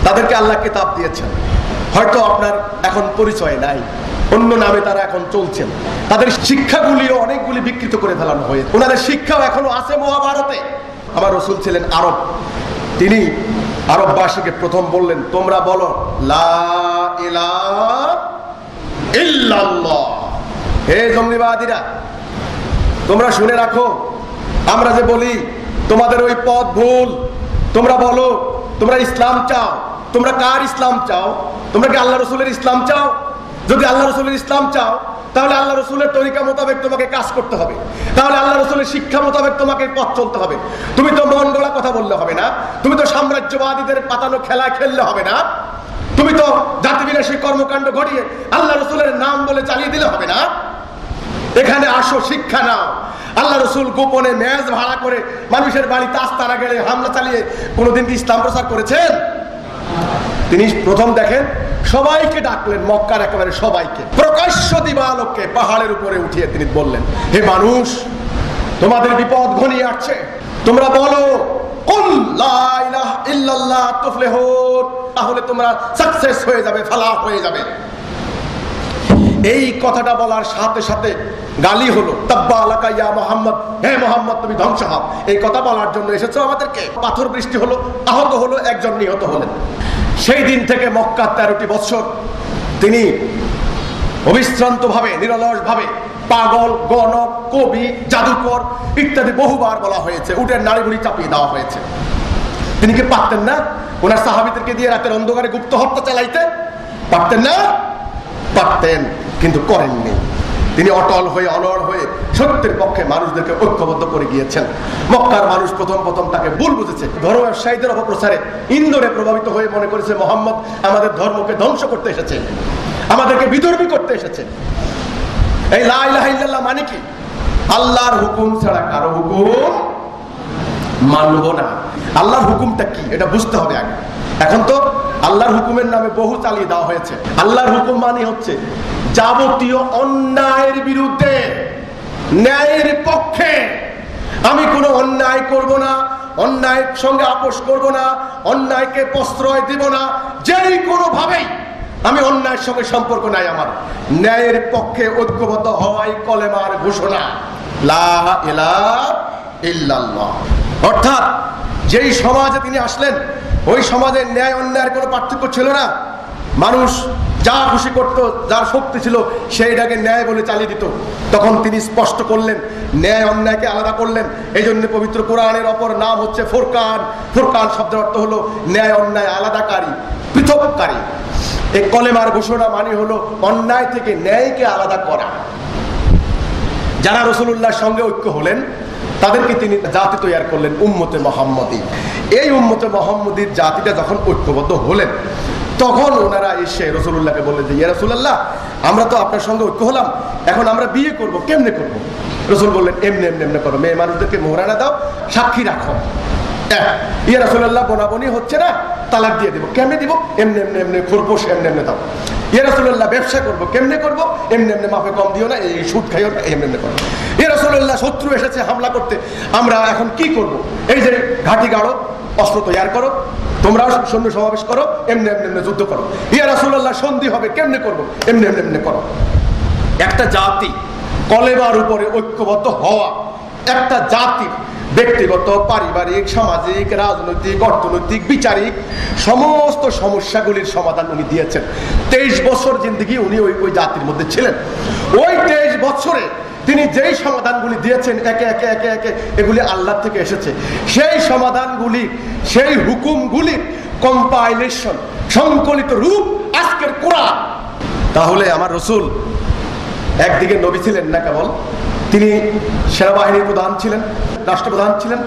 Speaker 2: তাদেরকে আল্লাহ কিতাব দিয়েছেন। হয়তো আপনার এখন পরিচয় নাই, অন্য নামে তারা এখন চলছেন। তাদের শিক্ষাগুলিও অনেকগুলি বিকৃত করে ফেলানো হয়েছে। ওনাদের শিক্ষাও এখনো আছে মহাভারতে। আমার রাসূল ছিলেন আরব, তিনি আরববাসীকে প্রথম বললেন, তোমরা বলো লা ইলাহা ইল্লাল্লাহ। হে জঙ্গিবাদীরা, তোমরা শুনে রাখো, আমরা যে বলি তোমাদের ওই পথ ভুল। তোমরা বলো তোমরা ইসলাম চাও। তোমরা কার ইসলাম চাও? তোমরা কি আল্লাহ রসুলের ইসলাম চাও? যদি আল্লাহ রসুলের ইসলাম চাও, তাহলে আল্লাহ রসুলের তরিকা মোতাবেক তোমাকে কাজ করতে হবে। তাহলে আল্লাহ রসুলের শিক্ষা মোতাবেক তোমাকে পথ চলতে হবে। তুমি তো মন গড়া কথা বললে হবে না। তুমি তো সাম্রাজ্যবাদীদের পাতানো খেলা খেললে হবে না। তুমি তো জাতিবিলাসী কর্মকাণ্ড ঘটিয়ে আল্লাহ রসুলের নাম বলে চালিয়ে দিলে হবে না। এখানে আসো, শিক্ষা নাও। আল্লাহ রসুল গোপনে মেজ ভাড়া করে মানুষের বাড়িতে আস্তানা গেলে হামলা চালিয়ে কোনোদিন কি ইসলাম প্রচার করেছেন? তিনি প্রথম দেখেন সবাইকে ডাকলেন, মক্কার একেবারে সবাইকে, প্রকাশ্য দিবালোকে পাহাড়ের উপরে উঠিয়ে তিনি বললেন, হে মানুষ, তোমাদের বিপদ ঘনিয়ে আসছে। তোমরা বলো কুল লা ইলাহা ইল্লাল্লাহ তুফলিহুন, তাহলে তোমরা সাকসেস হয়ে যাবে, ফালাহ হয়ে যাবে। এই কথাটা বলার সাথে সাথে গালি হলো, তাব্বা আলাকা ইয়া মুহাম্মদ, হে মুহাম্মদ তুমি ধ্বংস হও। এই কথা বলার জন্য এসেছো আমাদেরকে। পাথর বৃষ্টি হলো, আহত হলো, একজন নিহত হলেন। সেই দিন থেকে মক্কা 13টি বছর তিনি অবিশ্রান্ত ভাবে, নিরলস ভাবে পাগল, গণক, কবি, জাদুকর ইত্যাদি বহুবার বলা হয়েছে। উটের নাড়িভুড়ি চাপিয়ে দেওয়া হয়েছে। তিনি কি পারতেন না ওনার সাহাবীদেরকে দিয়ে রাতের অন্ধকারে গুপ্ত হত্যা চালাইতে? পারতেন না? পারতেন, কিন্তু করেননি। তিনি অটল হয়ে, অনড় হয়ে সত্যের পক্ষে মানুষদেরকে ঐক্যবদ্ধ করে গিয়েছেন। মক্কার মানুষ প্রথম তাকে ভুল বুঝেছে। ধর্ম ব্যবসায়ীদের অপপ্রচারে ইন্দোরে প্রভাবিত হয়ে মনে করেছে মোহাম্মদ আমাদের ধর্মকে ধ্বংস করতে এসেছে, আমাদেরকে বিধর্মী করতে এসেছে। এই লা ইলাহা ইল্লাল্লাহ মানে কি? আল্লাহর হুকুম ছাড়া কারো হুকুম মানব না। আল্লাহর হুকুমটা কি এটা বুঝতে হবে আগে। এখন তো আল্লাহর হুকুমের নামে বহু চালিয়ে দেওয়া হয়েছে। আল্লাহর হুকুম মানে হচ্ছে যাবতীয় অন্যায়ের বিরুদ্ধে, ন্যায়ের পক্ষে। আমি কোনো অন্যায় করব না, অন্যায়ের সঙ্গে আপোষ করব না, অন্যায়কে প্রশ্রয় দিব না। যেই কোনো ভাবেই আমি অন্যায়ের সঙ্গে সম্পর্ক নাই আমার। ন্যায়ের পক্ষে ঐক্যবদ্ধ হওয়াই কলেমার ঘোষণা, লা ইলাহা ইল্লাল্লাহ। অর্থাৎ যেই সমাজে তিনি আসলেন, ওই সমাজে ন্যায় অন্যায়ের কোনো পার্থক্য ছিল না। মানুষ যা খুশি করত, যার শক্তি ছিল সেইটাকে ন্যায় বলে চালিয়ে দিত। তখন তিনি স্পষ্ট করলেন, ন্যায় অন্যায়কে আলাদা করলেন। এই জন্য পবিত্র কোরআনের অপর নাম হচ্ছে ফুরকান। ফুরকান শব্দের অর্থ হলো ন্যায় অন্যায় আলাদাকারী, পৃথককারী। এই কলেমার ঘোষণা মানে হলো অন্যায় থেকে ন্যায়কে আলাদা করা। যারা রাসূলুল্লাহর সঙ্গে ঐক্য হলেন তাদেরকে তিনি জাতি তৈরি করলেন, উম্মতে মুহাম্মদী। এই উম্মতে মুহাম্মদীর জাতিটা যখন ঐক্যবদ্ধ হলেন, তখন ওনারা এসে রাসূলুল্লাহকে বললেন যে ইয়া রাসূলুল্লাহ, আমরা তো আপনার সঙ্গে ঐক্য হলাম, এখন আমরা বিয়ে করব, কেমনে করব? রাসূল বললেন এমনি এমনি এমনি করো, মেয়ে মানুষদেরকে মোহরানা দাও, সাক্ষী রাখো। ইয়া রাসূলুল্লাহ, বোনাবনি হচ্ছে না, তালাক দিয়ে দিব। কেমনে দিব? এমনি এমনি এমনি, খরপোশ এমনি এমনি দাও। ইয়া রাসূলুল্লাহ, ব্যবসা করবো, কেমনে করবো? এমনি এমনি, মাপে কম দিও না, এই সুদ খাইও না, এমনি এমনি করো। ইয়া রাসূলুল্লাহ, শত্রু এসেছে হামলা করতে, আমরা এখন কি করব? এই যে ঘাঁটি গাড়ো, অস্ত্র তৈরি করো, তোমরা সৈন্য সমাবেশ করো, এমনি এমনি এমনি যুদ্ধ করো। ইয়া রাসূলুল্লাহ, সন্ধি হবে, কেমনে করবো? এমনি এমনি এমনি করো। একটা জাতি কলেমার উপরে ঐক্যবদ্ধ হওয়া, একটা জাতির ব্যক্তিগত, পারিবারিক, সামাজিক, রাজনৈতিক, অর্থনৈতিক, বিচারিক সমস্ত সমস্যাগুলির সমাধান উনি দিয়েছেন। 23 বছর জিন্দেগি উনি ওই জাতির মধ্যে ছিলেন। ওই 23 বছরে তিনি যেই সমাধানগুলি দিয়েছেন, একে একে একে একে এগুলি আল্লাহ থেকে এসেছে। সেই সমাধানগুলি, সেই হুকুমগুলির কম্পাইলেশন, সংকলিত রূপ আজকের কোরআন। তাহলে আমার রাসূল একদিকে নবী ছিলেন না কেবল, তিনি সেনাবাহিনীর প্রধান ছিলেন, রাষ্ট্রপ্রধান ছিলেন,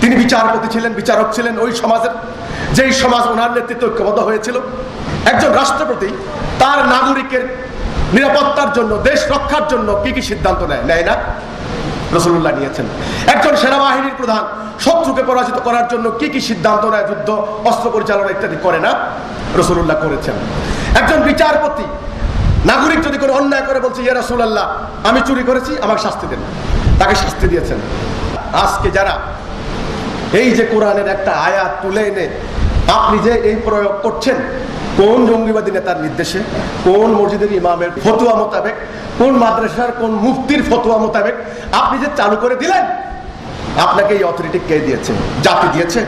Speaker 2: তিনি বিচারপতি ছিলেন, বিচারক ছিলেন ওই সমাজের, যেই সমাজ ওনার নেতৃত্বে ঐক্যবদ্ধ হয়েছিল। একজন রাষ্ট্রপতি তার নিরাপত্তার জন্য, দেশ রক্ষার জন্য কি কি সিদ্ধান্ত নেয় না? রাসূলুল্লাহ নিয়েছেন। একজন সেনাবাহিনীর প্রধান শত্রুকে পরাজিত করার জন্য কি কি সিদ্ধান্ত নেয়, যুদ্ধ অস্ত্র পরিচালনা ইত্যাদি করে না? রাসূলুল্লাহ করেছেন। একজন বিচারপতি নাগরিক যদি কোনো অন্যায় করে বলছে, ইয়া রাসূলুল্লাহ আমি চুরি করেছি, আমাকে শাস্তি দেন, তাকে শাস্তি দিয়েছেন। আজকে যারা এই যে কোরআনের একটা আয়াত তুলে এনে আপনি যে এই প্রয়োগ করছেন, কোন জঙ্গিবাদী নেতার নির্দেশে, কোন মসজিদের ইমামের ফতোয়া মোতাবেক, কোন মাদ্রাসার কোন মুফতির ফতোয়া মোতাবেক আপনি যে চালু করে দিলেন, আপনাকে এই অথরিটি কে দিয়েছে? জাতি দিয়েছে?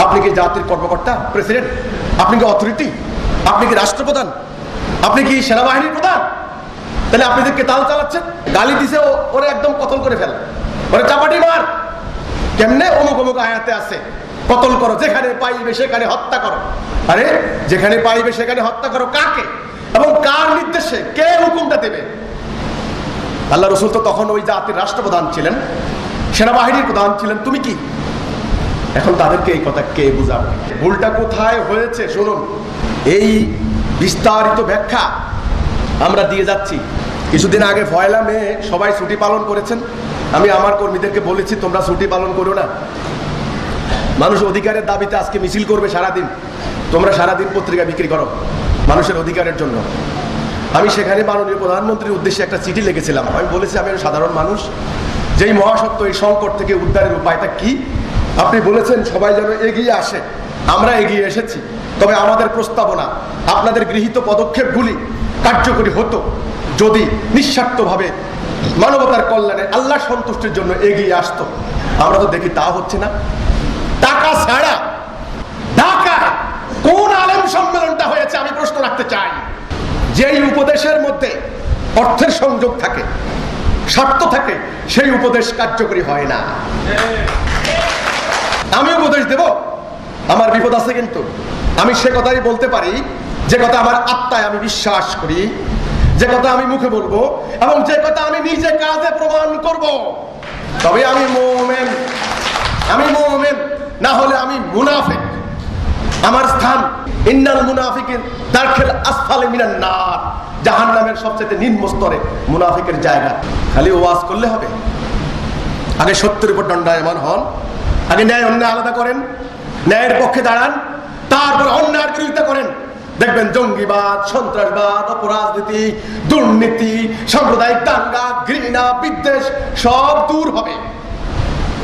Speaker 2: আপনি কি জাতির কর্মকর্তা, প্রেসিডেন্ট? আপনি কি অথরিটি? আপনি কি রাষ্ট্রপ্রধান? আপনি কি সেনাবাহিনীর প্রধান? তাহলে আপনি যে কেতাল চালাচ্ছেন, গালি দিছে ওরে একদম কতল করে ফেল, ওরে চাপাটি মার। কেমনে? অমুক অমুক আয়াতে আছে কতল করো, যেখানে পাইবে সেখানে হত্যা করো। আরে যেখানে পাইবে সেখানে হত্যা করো কাকে এবং কার নির্দেশে? কে হুকুমটা দেবে? আল্লাহ রাসূল তো তখন ওই জাতির রাষ্ট্রপ্রধান ছিলেন, সেনাবাহিনীর প্রধান ছিলেন। তুমি কি? এখন তাদেরকে এই কথা কে বুঝাবে? ভুলটা কোথায় হয়েছে শুনুন, এই বিস্তারিত ব্যাখ্যা আমরা দিয়ে যাচ্ছি। কিছুদিন আগে পয়লা মে সবাই ছুটি পালন করেছেন। আমি আমার কর্মীদেরকে বলেছি তোমরা ছুটি পালন করো না, মানুষ অধিকারের দাবিতে আজকে মিছিল করবে সারাদিন, তোমরা সারাদিন পত্রিকা বিক্রি করো মানুষের অধিকারের জন্য। আমি সেখানে মাননীয় প্রধানমন্ত্রীর উদ্দেশ্যে একটা চিঠি লিখেছিলাম। আমি বলেছি আমি সাধারণ মানুষ, যেই মহাসত্য এই সংকট থেকে উদ্ধারের উপায়টা কি? আপনি বলেছেন সবাই যেন এগিয়ে আসে, আমরা এগিয়ে এসেছি। তবে আমাদের প্রস্তাবনা, আপনাদের গৃহীত পদক্ষেপগুলি কার্যকরী হতো যদি নিঃস্বার্থভাবে মানবতার কল্যাণে আল্লাহ সন্তুষ্টির জন্য এগিয়ে আসতো। আমরা তো দেখি তা হচ্ছে না। টাকা ছাড়া ঢাকায় কোন আলেম সম্মেলনটা হয়েছে আমি প্রশ্ন রাখতে চাই। যেই উপদেশের মধ্যে অর্থের সংযোগ থাকে, স্বার্থ থাকে, সেই উপদেশ কার্যকরী হয় না। আমি উপদেশ দেব, আমার বিপদ আছে, কিন্তু আমি সে কথাই বলতে পারি যে কথা আমার আত্মায় আমি বিশ্বাস করি, যে কথা আমি মুখে বলবো এবং যে কথা আমি নিজে কাজে প্রমাণ করব। তবে আমি মুমিন, আমি মুমিন, না হলে আমি মুনাফিক। আমার স্থান ইন্নাল মুনাফিকিন দারখিল আসফালি মিনান নার, জাহান্নামের সবচেয়ে নিম্ন স্তরে মুনাফিকের জায়গা। খালি ওয়াজ করলে হবে? আগে সত্যের উপর দণ্ডায়মান হন, আগে ন্যায় অন্যায় আলাদা করেন, ন্যায়ের পক্ষে দাঁড়ান, তারপর অন্যায়ের বিরোধিতা করেন। দেখবেন জঙ্গিবাদ, সন্ত্রাসবাদ, অপরাজনীতি, দুর্নীতি, সাম্প্রদায়িক দাঙ্গা, ঘৃণা, বিদ্বেষ সব দূর হবে।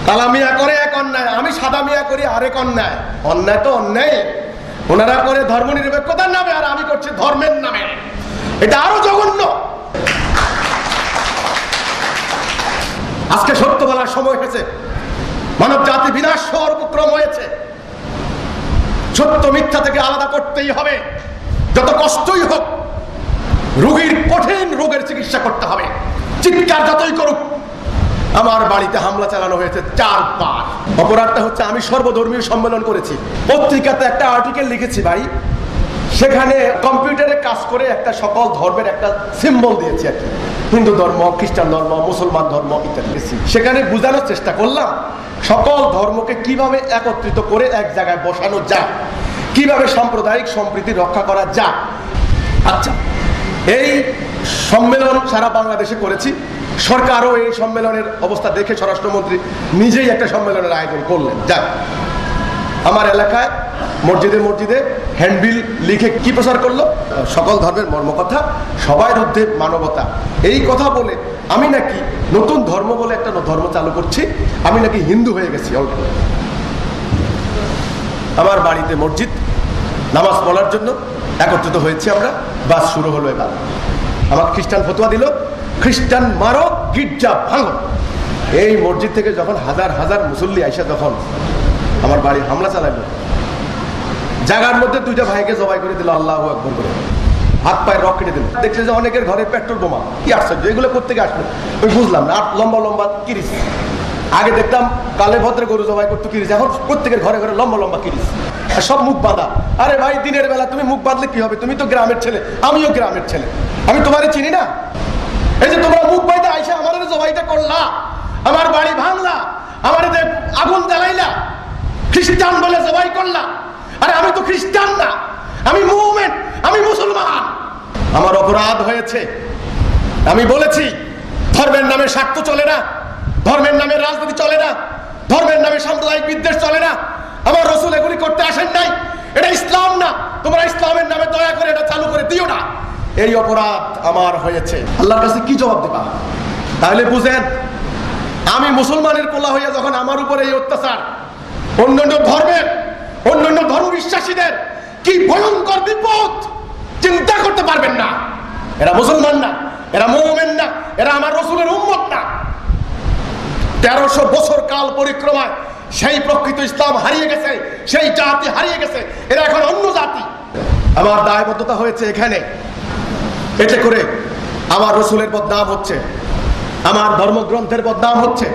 Speaker 2: কালা মিয়া করে এক অন্যায়, আমি সাদা মিয়া করি আরেক অন্যায়। অন্যায় তো অন্যায়, ওনারা করে ধর্ম নিরপেক্ষতার নামে, আর আমি করছি ধর্মের নামে। এটা আরো জঘন্য। আজকে সত্য বলার সময় হয়েছে। মানব জাতি বিনাশ হওয়ার উপক্রম হয়েছে। সত্য মিথ্যা থেকে আলাদা করতেই হবে, যত কষ্টই হোক। রোগীর কঠিন রোগের চিকিৎসা করতে হবে, চিৎকার যতই করুক। আমার বাড়িতে হামলা চালানো হয়েছে 4 বার। অপরাধটা হচ্ছে আমি সর্বধর্মীয় সম্মেলন করেছি, পত্রিকাতে একটা আর্টিকেল লিখেছি ভাই, সেখানে কম্পিউটারে কাজ করে একটা সকল ধর্মের একটা সিম্বল দিয়েছি আর কি, হিন্দু ধর্ম, খ্রিস্টান ধর্ম, মুসলমান ধর্ম ইত্যাদি। সেখানে বোঝানোর চেষ্টা করলাম সকল ধর্মকে কিভাবে একত্রিত করে এক জায়গায় বসানো যায়, কিভাবে সাম্প্রদায়িক সম্প্রীতি রক্ষা করা যায়। আচ্ছা, এই সম্মেলন সারা বাংলাদেশে করেছি। সরকারও এই সম্মেলনের অবস্থা দেখে স্বরাষ্ট্রমন্ত্রী নিজেই একটা সম্মেলনের আয়োজন করলেন। যাক, আমার এলাকায় মসজিদে মসজিদে হ্যান্ডবিল লিখে কি প্রচার করলো? সকল ধর্মের মর্মকথা, সবার ঊর্ধ্বে মানবতা। এই কথা বলে আমি নাকি নতুন ধর্ম বলে একটা ধর্ম চালু করছি, আমি নাকি হিন্দু হয়ে গেছি অলরেডি। আমার বাড়িতে মসজিদ, নামাজ পড়ার জন্য একত্রিত হয়েছি আমরা। বাস শুরু হলো। এবার আমাকে খ্রিস্টান ফতোয়া দিল, খ্রিস্টান মারো, গির্জা ভাঙো। এই মসজিদ থেকে যখন হাজার হাজার মুসল্লি আইসা যখন আমার বাড়ি হামলা চালাইলো, জায়গার মধ্যে 2টা ভাইকে জবাই করে দিল আল্লাহু আকবার করে, হাত পায়ের রক কেটে দিল। দেখছে যে অনেকের ঘরে পেট্রোল বোমা। কি আশ্চর্য, এগুলো কোত্থেকে আসলো আমি বুঝলাম না। আর লম্বা লম্বা কিরিস, আগে দেখতাম কালে ভদ্রে গরু জবাই করতো কিরিস, এখন প্রত্যেকের ঘরে ঘরে লম্বা লম্বা কিরিস, আর সব মুখ বাঁধা। আরে ভাই, দিনের বেলা তুমি মুখ বাঁধলে কি হবে? তুমি তো গ্রামের ছেলে, আমিও গ্রামের ছেলে, আমি তোমারে চিনি না? এই যে তোমরা মুখ বাইতে আইসা আমাদের জবাইটা করলা, আমার বাড়ি ভাঙলা, আমার আগুন জ্বালাইলা, খ্রিস্টান বলে জবাই করলা। আরে আমি তো খ্রিস্টান না, আমি মুমিন, আমি মুসলমান। আমার অপরাধ হয়েছে। আমি বলেছি ধর্মের নামে স্বার্থ চলে না, ধর্মের নামে রাজনীতি চলে না, ধর্মের নামে সাম্প্রদায়িক বিদ্বেষ চলে না। আমার রাসূল এগুলি করতে আসেন নাই। এটা ইসলাম না, তোমরা ইসলামের নামে দয়া করে এটা চালু করে দিও না। এই অপরাধ আমার হয়েছে। আল্লাহর কাছে কি জবাব দিবা? তাহলে বুঝেন, আমি মুসলমানের পোলা হইয়া যখন আমার উপরে এই অত্যাচার, অন্যান্য ধর্মের, অন্যান্য ধর্ম বিশ্বাসীদের কি ভয়ঙ্কর বিপদ চিন্তা করতে পারবেন না। এরা মুসলমান না, এরা মুমিন না, এরা আমার রাসূলের উম্মত না। 1300 বছর কাল পরিক্রমায় সেই প্রকৃত ইসলাম হারিয়ে গেছে, সেই জাতি হারিয়ে গেছে, এরা এখন অন্য জাতি। আমার দায়বদ্ধতা হয়েছে এখানে, এতে করে আমার রাসূলের বদনাম হচ্ছে, আমার ধর্মগ্রন্থের বদনাম হচ্ছে,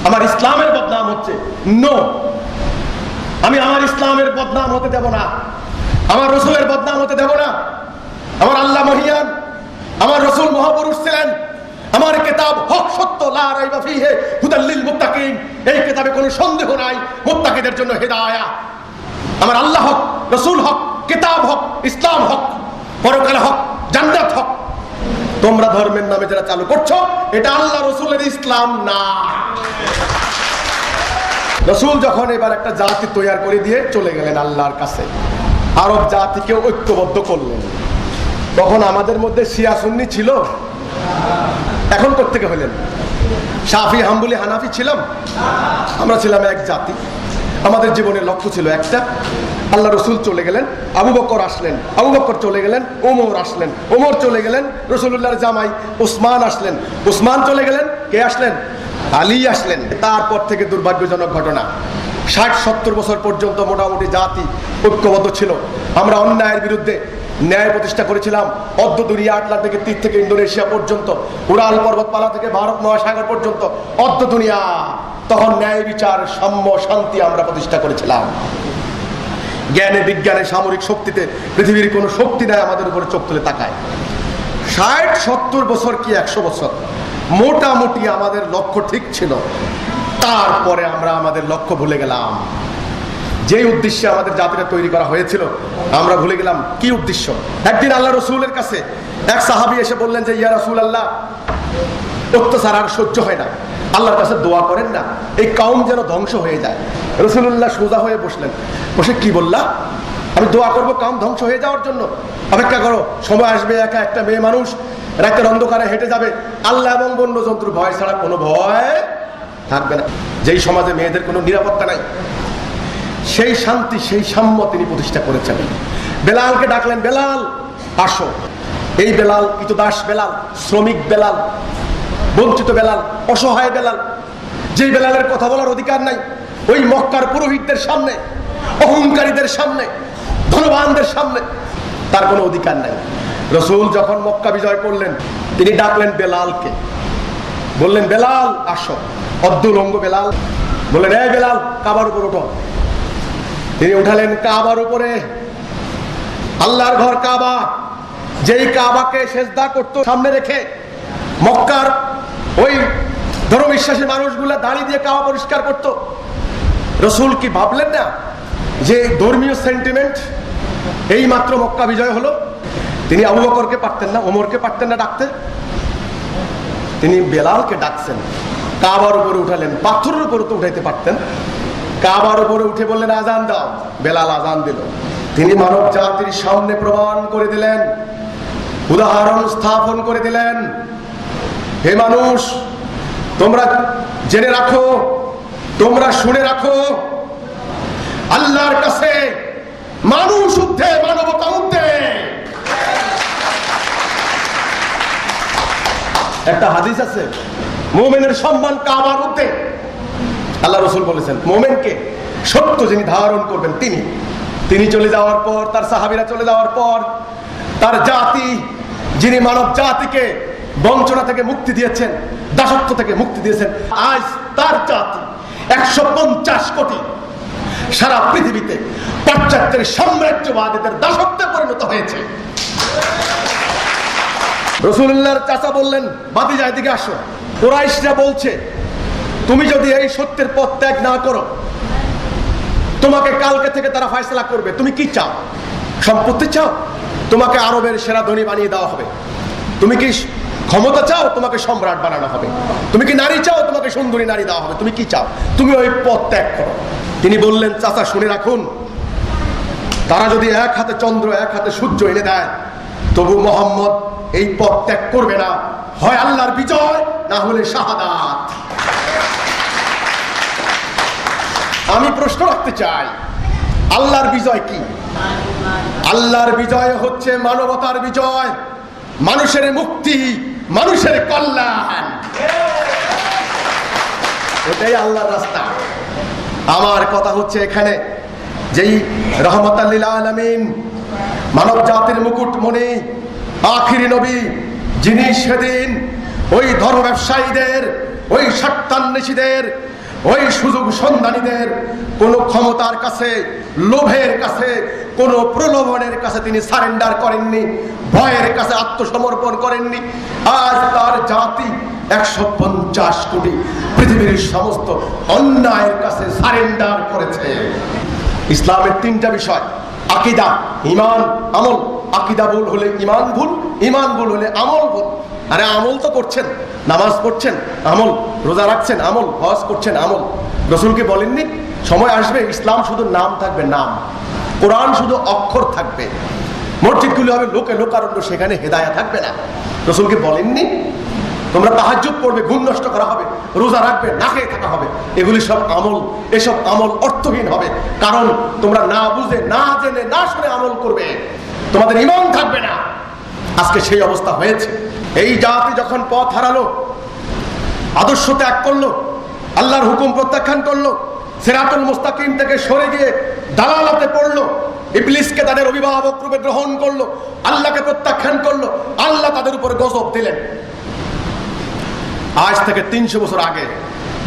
Speaker 2: আমার ইসলামের বদনাম হচ্ছে। নো, আমি আমার ইসলামের বদনাম হতে দেব না, আমার রাসূলের বদনাম হতে দেব না। আমার আল্লাহ মহিয়ান, আমার রাসূল মহাপুরুষ ছিলেন, আমার কিতাব হক সত্য, লা রাইবা ফিহি হুদাল লিল মুত্তাকিন। এই কিতাবে কোনো সন্দেহ নাই, মুত্তাকিদের জন্য হিদায়াত। আমার আল্লাহ হক, রাসূল হক, কিতাব হক, ইসলাম হক, পরকাল হক, জান্নাত হক। তোমরা ধর্মের নামে যারা চালু করছো, এটা আল্লাহ রাসূলের ইসলাম না। রাসূল যখন এবার একটা জাতি তৈরি করে দিয়ে চলে গেলেন আল্লাহর কাছে, আরব জাতিকে ঐক্যবদ্ধ করলেন। তখন আমাদের মধ্যে শিয়া সুন্নি ছিল? এখন কোত্থেকে হলেন? শাফি, হাম্বলি, হানাফি ছিলাম? আমরা ছিলাম এক জাতি। আমাদের জীবনের লক্ষ্য ছিল একটা। আল্লাহ রাসূল চলে গেলেন, আবু বকর আসলেন, আবু বকর চলে গেলেন, ওমর আসলেন, ওমর চলে গেলেন, রাসূলুল্লাহর জামাই ওসমান আসলেন, ওসমান চলে গেলেন, কে আসলেন? আলী আসলেন। তারপর থেকে দুর্ভাগ্যজনক ঘটনা, 60-70 বছর পর্যন্ত মোটামুটি জাতি ঐক্যবদ্ধ ছিল। আমরা অন্যায়ের বিরুদ্ধে ন্যায় প্রতিষ্ঠা করেছিলাম। অর্ধ দুনিয়া, আটলান্টিকের তীর থেকে ইন্দোনেশিয়া পর্যন্ত, উড়াল পর্বতমালা থেকে ভারত মহাসাগর পর্যন্ত অর্ধ দুনিয়া, তখন ন্যায় বিচার, সাম্য, শান্তি আমরা প্রতিষ্ঠা করেছিলাম। জ্ঞানে, বিজ্ঞানে, সামরিক শক্তিতে পৃথিবীর কোনো শক্তি নাই আমাদের উপরে চোখ তুলে তাকায়। 60-70 বছর কি 100 বছর মোটামুটি আমাদের লক্ষ্য ঠিক ছিল। তারপরে আমরা আমাদের লক্ষ্য ভুলে গেলাম। যে উদ্দেশ্যে আমাদের জাতিটা তৈরি করা হয়েছিল আমরা ভুলে গেলাম। কি উদ্দেশ্য? একদিন আল্লাহ রাসূলের কাছে এক সাহাবী এসে বললেন যে, ইয়া রাসূলুল্লাহ, অত্যাচার আর সহ্য হয় না, আল্লাহর কাছে দোয়া করেন না, এই কওম যেন ধ্বংস হয়ে যায়। রাসূলুল্লাহ সোজা হয়ে বসলেন, বসে কি বললা? আমি দোয়া করব কওম ধ্বংস হয়ে যাওয়ার জন্য? অপেক্ষা করো, সময় আসবে, একা একটা মেয়ে মানুষ রাতের অন্ধকারে হেঁটে যাবে, আল্লাহ এবং বন্য জন্তুর ভয় ছাড়া কোনো ভয় থাকবে না। যেই সমাজে মেয়েদের কোনো নিরাপত্তা নাই, সেই শান্তি, সেই সাম্য তিনি প্রতিষ্ঠা করেছেন। বেলালকে ডাকলেন, বেলাল আসো। এই বেলাল কৃতদাস বেলাল, শ্রমিক বেলাল, বঞ্চিত বেলাল, অসহায় বেলাল, যেই বেলালের কথা বলার অধিকার নাই ওই মক্কার পুরোহিতদের সামনে, অহংকারীদের সামনে, ধনবানদের সামনে তার কোনো অধিকার নাই। রাসূল যখন মক্কা বিজয় করলেন, তিনি ডাকলেন বেলালকে, বললেন বেলাল আসো। অর্ধলঙ্গ বেলাল বললেন, এই বেলাল কাবার উপর ওঠো। তিনি উঠালেন কাবার উপরে। আল্লাহর ঘর কাবা, যেই কাবাকে সেজদা করতো সামনে রেখে মক্কার ওই ধর্মবিশ্বাসী মানুষগুলা দাড়ি দিয়ে কাবা পরিষ্কার করতো। রাসূল কি ভাবলেন না যে ধর্মীয় সেন্টিমেন্ট এই মাত্র মক্কা বিজয় হলো? তিনি আবু বকরকে পারতেন না, ওমরকে পারতেন না ডাকতে? তিনি বেলালকে ডাকছেন, কাবার উপরে উঠালেন। পাথরের উপরে তো উঠাইতে পারতেন, কাবার উপরে উঠে বললেন আজান দাও। বেলাল আজান দিল। তিনি মানব জাতির সামনে প্রমাণ করে দিলেন, উদাহরণ স্থাপন করে দিলেন, হে মানুষ, তোমরা জেনে রাখো, তোমরা শুনে রাখো, আল্লাহর কাছে মানুষ ঊর্ধ্বে, মানবতা ঊর্ধ্বে। একটা হাদিস আছে, মুমিনের সম্মান কাবার ঊর্ধ্বে। আল্লাহ রাসূল বলেছেন, মুমিনকে সত্য যিনি ধারণ করবেন তিনি চলে যাওয়ার পর, তার সাহাবীরা চলে যাওয়ার পর, তার জাতি, যিনি মানব জাতিকে বঞ্চনা থেকে মুক্তি দিয়েছেন, দাসত্ব থেকে মুক্তি দিয়েছেন, আজ তার জাতি 150 কোটি সারা পৃথিবীতে পাশ্চাত্যের সাম্রাজ্যবাদীদের দাসত্বে পরিণত হয়েছে। রাসূলুল্লাহর চাচা বললেন, ভাতিজা এদিকে আসো। কুরাইশরা বলছে, তুমি যদি এই সত্যের পথ ত্যাগ না করো, তোমাকে কালকে থেকে তারা ফয়সালা করবে। তুমি কি চাও? সম্পত্তি চাও? তোমাকে আরবের সেরা ধনী বানিয়ে দেওয়া হবে। তুমি কি ক্ষমতা চাও? তোমাকে সম্রাট বানানো হবে। তুমি কি নারী চাও? তোমাকে সুন্দরী নারী দেওয়া হবে। তুমি কি চাও? তুমি ওই পথ ত্যাগ করো। তিনি বললেন, চাচা শুনে রাখুন, তারা যদি এক হাতে চন্দ্র এক হাতে সূর্য এনে দেয়, তবু মোহাম্মদ এই পথ ত্যাগ করবে না। হয় আল্লাহর বিজয়, না হলে শাহাদাত। আমি প্রশ্ন রাখতে চাই, আল্লাহর বিজয় কি? আল্লাহর বিজয় হচ্ছে মানবতার বিজয়, মানুষের মুক্তি, মানুষের কল্যাণ। ওটাই আল্লাহর রাস্তা। আমার কথা হচ্ছে এখানে, যেই রহমতাল লিল আলামিন, মানব জাতির মুকুটমণি, আখিরি নবী, যিনি সেদিন ওই ধর্ম ব্যবসায়ীদের, ওই স্বার্থান্বেষীদের, ওই সুযোগ সন্ধানীদের কোন ক্ষমতার কাছে, লোভের কাছে, কোন প্রলোভনের কাছে তিনি সারেন্ডার করেননি, ভয়ের কাছে আত্মসমর্পণ করেননি। আজ তার জাতি 150 কোটি পৃথিবীর সমস্ত অন্যায়ের কাছে সারেন্ডার করেছে। ইসলামের 3টা বিষয়, আকীদা, ঈমান, আমল। আকীদা ভুল হলে ঈমান ভুল, ঈমান ভুল হলে আমল ভুল। আরে আমল তো করছেন, নামাজ পড়ছেন আমল, রোজা রাখছেন আমল, হজ করছেন আমল। রাসূলকে বলেননি সময় আসবে ইসলাম শুধু নাম থাকবে, নাম, কোরআন শুধু অক্ষর থাকবে, মসজিদগুলি হবে লোকে লোকারণ্য, সেখানে হেদায়া থাকবে না? রাসূলকে বলেননি তোমরা তাহাজ্জুদ পড়বে, ঘুম নষ্ট করা হবে, রোজা রাখবে, না খেয়ে থাকা হবে? এগুলি সব আমল। এসব আমল অর্থহীন হবে, কারণ তোমরা না বুঝে, না জেনে, না শুনে আমল করবে, তোমাদের ঈমান থাকবে না। আজকে সেই অবস্থা হয়েছে। এই জাতি যখন পথ হারালো, আদর্শ ত্যাগ করলো, আল্লাহর হুকুম প্রত্যাখ্যান করলো, সিরাতুল মুস্তাকিম থেকে সরে গিয়ে দালালাতে পড়লো, ইবলিসকে তাদের অভিভাবক রূপে গ্রহণ করলো, আল্লাহকে প্রত্যাখ্যান করলো, আল্লাহ তাদের উপর গজব দিলেন। আজ থেকে 300 বছর আগে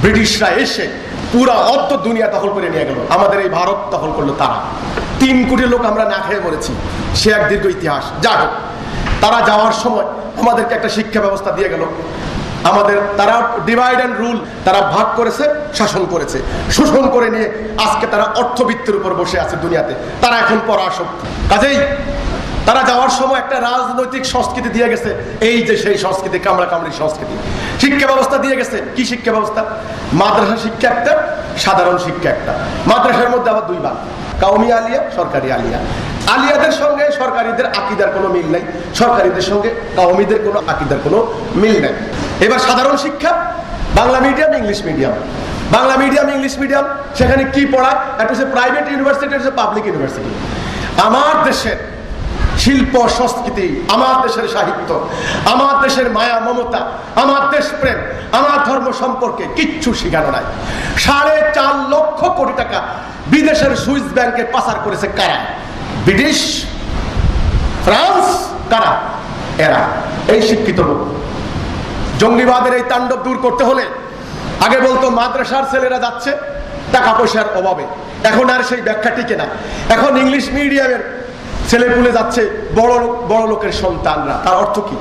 Speaker 2: ব্রিটিশরা এসে পুরা অর্ধ দুনিয়া দখল করে নিয়ে গেল, আমাদের এই ভারত দখল করলো তারা। 3 কোটি লোক আমরা না খেয়ে মরেছি, সে এক দীর্ঘ ইতিহাস। যাই হোক, তারা যাওয়ার সময় আমাদেরকে একটা শিক্ষা ব্যবস্থা দিয়ে গেল। আমাদের তারা ডিভাইড অ্যান্ড রুল, তারা ভাগ করেছে, শাসন করেছে, শোষণ করে নিয়ে আজকে তারা অর্থবিত্তের উপর বসে আছে দুনিয়াতে। তারা এখন পরাশক্তি। কাজেই তারা যাওয়ার সময় একটা রাজনৈতিক সংস্কৃতি দিয়ে গেছে, এই যে সেই সংস্কৃতি, কামড়া কামড়ি সংস্কৃতি। শিক্ষা ব্যবস্থা দিয়ে গেছে, কি শিক্ষা ব্যবস্থা? মাদ্রাসা শিক্ষা একটা, সাধারণ শিক্ষা একটা। মাদ্রাসার মধ্যে আবার 2 ভাগ, কাওমি আলিয়া, সরকারি আলিয়া। আলিয়াদের সঙ্গে সরকারিদের আকীদার কোনো মিল নাই, সরকারিদের সঙ্গে কাওমিদের কোনো আকীদার কোনো মিল নাই। এবার সাধারণ শিক্ষা, Bangla medium, English medium. Bangla medium, English medium, সেখানে কি পড়ায়? একটা হচ্ছে প্রাইভেট ইউনিভার্সিটি, একটা হচ্ছে পাবলিক ইউনিভার্সিটি। আমার দেশের শিল্প সংস্কৃতি, আমার দেশের সাহিত্য, আমার দেশের মায়া মমতা, আমার দেশপ্রেম, আমার ধর্ম সম্পর্কে কিচ্ছু শেখানো নাই। 4.5 লক্ষ কোটি টাকা বিদেশের সুইস ব্যাংকে পাচার করেছে কারা? ব্রিটিশ, ফ্রান্স, কারা? এরা। এই শিক্ষিত লোক। জঙ্গিবাদের এই তাণ্ডব দূর করতে হলে আগে বলতো মাদ্রাসার ছেলেরা যাচ্ছে টাকা পয়সার অভাবে, এখন আর সেই ব্যাখ্যা টিকে না। এখন ইংলিশ মিডিয়ামের ছেলে পুলে যাচ্ছে বড় লোকের সন্তানরা। তার অর্থ কি?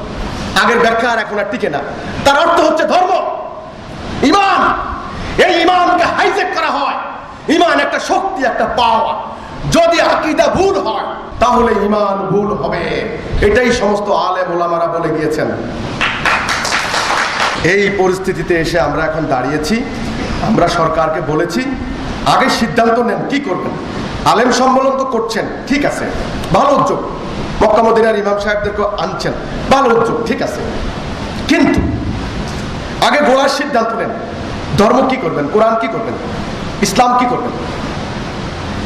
Speaker 2: আগের ব্যাখ্যা আর এখন আর টিকে না। তার অর্থ হচ্ছে ধর্ম, ঈমান। এই ঈমানকে হাইজ্যাক করা হয়। ঈমান একটা শক্তি, একটা পাওয়া। যদি আকীদা ভুল হয় তাহলে ঈমান ভুল হবে। এটাই সমস্ত আলেম ওলামারা বলে গিয়েছেন। এই পরিস্থিতিতে এসে আমরা এখন দাঁড়িয়েছি। আমরা সরকারকে বলেছি আগে সিদ্ধান্ত নেন কি করবেন। আলেম সম্মেলন তো করছেন, ঠিক আছে, ভালো উদ্যোগ। মক্কা মদিনার ইমাম সাহেবদেরকে আনছেন, ভালো উদ্যোগ, ঠিক আছে, কিন্তু আগে গোড়ার সিদ্ধান্ত নেন। ধর্ম কি করবেন, কোরআন কি করবেন, ইসলাম কি করবেন?